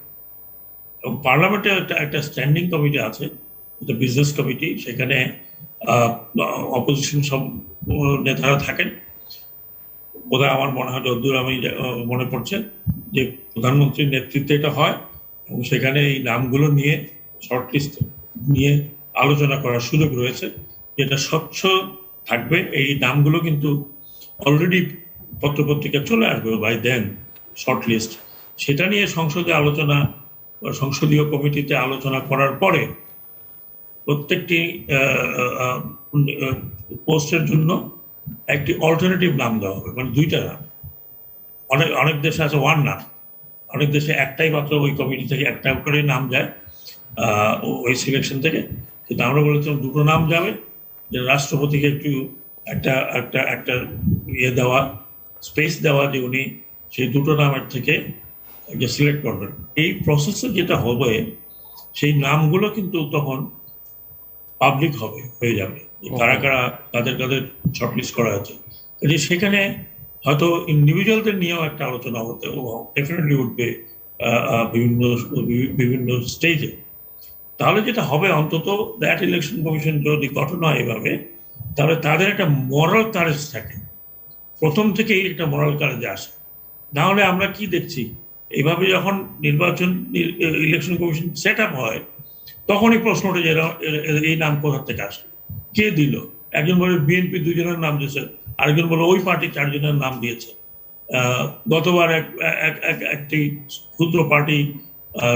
এবং পার্লামেন্টে একটা স্ট্যান্ডিং কমিটি আছে, এটা বিজনেস কমিটি, সেখানে অপোজিশন সব নেতারা থাকেন। বোধহয় আমার মনে হয়, যতদূর আমি মনে পড়ছে, যে প্রধানমন্ত্রীর নেতৃত্বে এটা হয়, এবং সেখানে এই নামগুলো নিয়ে শর্টলিস্ট নিয়ে আলোচনা করার সুযোগ রয়েছে, যেটা স্বচ্ছ থাকবে। এই নামগুলো কিন্তু অলরেডি পত্রপত্রিকা চলে আসবে বাই দেন, শর্টলিস্ট। সেটা নিয়ে সংসদে আলোচনা, সংসদীয় কমিটিতে আলোচনা করার পরে প্রত্যেকটি পোস্টের জন্য একটি অল্টারনেটিভ নাম দেওয়া হবে, মানে দুইটা নাম। অনেক অনেক দেশে আছে ওয়ান নাম, অনেক দেশে একটাই মাত্র ওই কমিটি থেকে একটা করে নাম যায় ওই সিলেকশন থেকে। কিন্তু আমরা বলেছিলাম দুটো নাম যাবে, যে রাষ্ট্রপতিকে একটু একটা একটা একটা ইয়ে দেওয়া, স্পেস দেওয়া, যে উনি সেই দুটো নামের থেকে যে সিলেক্ট করবেন। এই প্রসেসে যেটা হবে, সেই নামগুলো কিন্তু তখন পাবলিক হবে, হয়ে যাবে, কারা কারা কাদের কাদের শর্টলিস্ট করা আছে। যে সেখানে হয়তো ইন্ডিভিজুয়ালদের নিয়েও একটা আলোচনা হতে ডেফিনেটলি উঠবে বিভিন্ন বিভিন্ন স্টেজে। তাহলে যেটা হবে, অন্তত দ্যাট ইলেকশন কমিশন যদি গঠন হয় এভাবে, তাহলে তাদের একটা মরাল কারেজ থাকে, প্রথম থেকেই একটা মরাল কারেজ আসে। না হলে আমরা কি দেখছি, এইভাবে যখন নির্বাচন ইলেকশন কমিশন সেট আপ হয়, তখনই প্রশ্ন ওঠে যে এই নাম কোথা থেকে আসলো, কে দিল। একজন বলে বিএনপি দুজনের নাম দিয়েছে, আরেকজন বলে ওই পার্টি চারজনের নাম দিয়েছে। গতবার একটি ক্ষুদ্র পার্টি,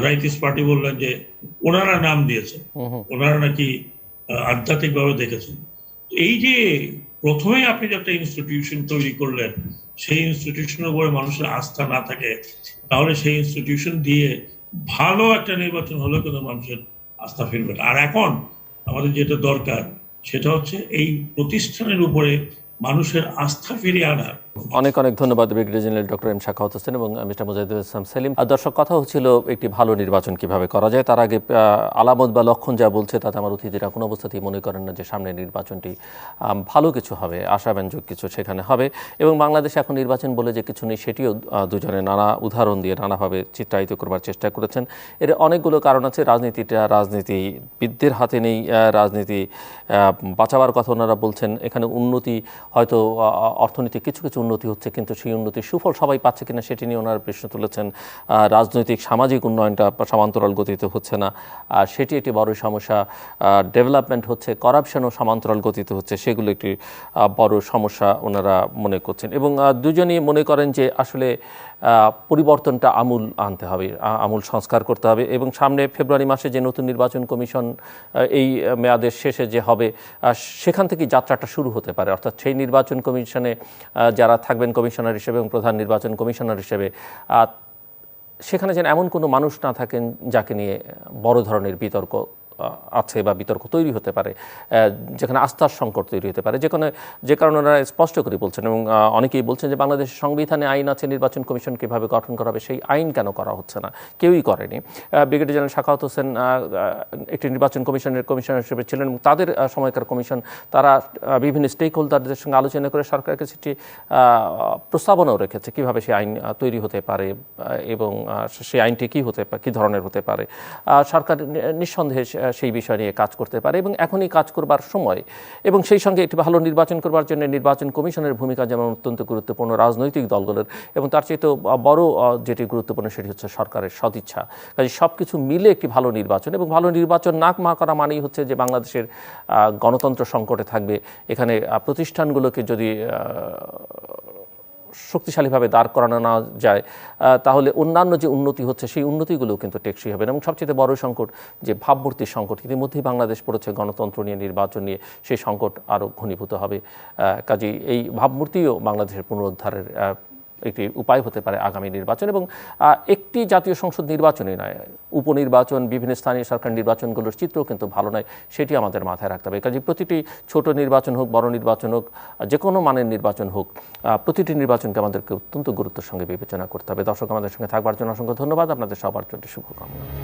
রাইটিস পার্টি, বললেন যে ওনারা নাম দিয়েছে, ওনারা নাকি আধ্যাত্মিকভাবে দেখেছেন। এই যে প্রথমেই আপনি যে একটা ইনস্টিটিউশন তৈরি করলেন, সেই ইনস্টিটিউশনের উপরে মানুষের আস্থা না থাকে, তাহলে সেই ইনস্টিটিউশন দিয়ে ভালো একটা নির্বাচন হলেও কিন্তু মানুষের আস্থা ফিরবে না। আর এখন আমাদের যেটা দরকার, সেটা হচ্ছে এই প্রতিষ্ঠানের উপরে মানুষের আস্থা ফিরিয়ে আনা। অনেক অনেক ধন্যবাদ brigadier general doctor M Sakhawat Hossain এবং মিস্টার মুজাহিদুল ইসলাম সেলিম। দর্শক, কথা হচ্ছিল একটি ভালো নির্বাচন কিভাবে করা যায়। তার আগে আলামত বা লক্ষণ যা বলছে তাতে আমার অতিথিরা কোনো অবস্থাতেই মনে করেন না যে সামনের নির্বাচনটি ভালো কিছু হবে, আশাব্যঞ্জক কিছু সেখানে হবে। এবং বাংলাদেশে এখন নির্বাচন বলে যে কিছু নেই, সেটিও দুজনে নানা উদাহরণ দিয়ে নানাভাবে চিত্রায়িত করবার চেষ্টা করেছেন। এর অনেকগুলো কারণ আছে। রাজনীতিবিদদের হাতে নেই, রাজনীতি বাঁচাবার কথা ওনারা বলছেন। এখানে উন্নতি, হয়তো অর্থনীতি কিছু কিছু উন্নতি হচ্ছে, কিন্তু সেই উন্নতির সুফল সবাই পাচ্ছে কিনা সেটি নিয়ে ওনারা প্রশ্ন তুলেছেন। রাজনৈতিক সামাজিক উন্নয়নটা সমান্তরাল গতিতে হচ্ছে না, সেটি একটি বড় সমস্যা। ডেভেলপমেন্ট হচ্ছে, করাপশনও সমান্তরাল গতিতে হচ্ছে, সেগুলো একটি বড় সমস্যা ওনারা মনে করছেন। এবং দুজনই মনে করেন যে আসলে পরিবর্তনটা আমূল আনতে হবে, আমূল সংস্কার করতে হবে। এবং সামনে ফেব্রুয়ারি মাসে যে নতুন নির্বাচন কমিশন এই মেয়াদের শেষে যে হবে, সেখান থেকে যাত্রাটা শুরু হতে পারে। অর্থাৎ সেই নির্বাচন কমিশনে যারা থাকবেন কমিশনার হিসেবে এবং প্রধান নির্বাচন কমিশনার হিসেবে, সেখানে যেন এমন কোনো মানুষ না থাকেন যাকে নিয়ে বড় ধরনের বিতর্ক আছে বা বিতর্ক তৈরি হতে পারে, যেখানে আস্থার সংকট তৈরি হতে পারে, যে কারণে ওনারা স্পষ্ট করে বলছেন। এবং অনেকেই বলছেন যে বাংলাদেশের সংবিধানে আইন আছে নির্বাচন কমিশন কীভাবে গঠন করা হবে, সেই আইন কেন করা হচ্ছে না, কেউই করেনি। ব্রিগেডিয়ার জেনারেল সাখাওয়াত হোসেন একটি নির্বাচন কমিশনের কমিশনার হিসেবে ছিলেন এবং তাদের সময়কার কমিশন, তারা বিভিন্ন স্টেক হোল্ডারদের সঙ্গে আলোচনা করে সরকারের কাছে একটি প্রস্তাবনাও রেখেছে কীভাবে সেই আইন তৈরি হতে পারে এবং সেই আইনটি কী ধরনের হতে পারে। সরকার নিঃসন্দেহে সেই বিষয় নিয়ে কাজ করতে পারে এবং এখনই কাজ করবার সময়। এবং সেই সঙ্গে একটি ভালো নির্বাচন করবার জন্য নির্বাচন কমিশনের ভূমিকা যেমন অত্যন্ত গুরুত্বপূর্ণ, রাজনৈতিক দলগুলোর, এবং তার চেয়ে বড় যেটি গুরুত্বপূর্ণ সেটি হচ্ছে সরকারের সদিচ্ছা। কাজে সব কিছু মিলে একটি ভালো নির্বাচন, এবং ভালো নির্বাচন না করা মানেই হচ্ছে যে বাংলাদেশের গণতন্ত্র সংকটে থাকবে। এখানে প্রতিষ্ঠানগুলোকে যদি শক্তিশালীভাবে দাঁড় করানো না যায়, তাহলে অন্যান্য যে উন্নতি হচ্ছে সেই উন্নতিগুলোও কিন্তু টেকসই হবে না। এবং সবচেয়ে বড় সংকট যে ভাবমূর্তির সংকট, ইতিমধ্যেই বাংলাদেশ পড়েছে গণতন্ত্র নিয়ে, নির্বাচন নিয়ে, সেই সংকট আরও ঘনীভূত হবে। কাজেই এই ভাবমূর্তিও বাংলাদেশের পুনরুদ্ধারের একটি উপায় হতে পারে আগামী নির্বাচন। এবং একটি জাতীয় সংসদ নির্বাচনই নয়, উপনির্বাচন, বিভিন্ন স্থানীয় সরকার নির্বাচনগুলোর চিত্রও কিন্তু ভালো নয়, সেটি আমাদের মাথায় রাখতে হবে। কাজে প্রতিটি ছোট নির্বাচন হোক, বড় নির্বাচন হোক, যে কোনো মানের নির্বাচন হোক, প্রতিটি নির্বাচনকে আমাদেরকে অত্যন্ত গুরুত্বের সঙ্গে বিবেচনা করতে হবে। দর্শক, আমাদের সঙ্গে থাকবার জন্য অসংখ্য ধন্যবাদ। আপনাদের সবার জন্য শুভকামনা।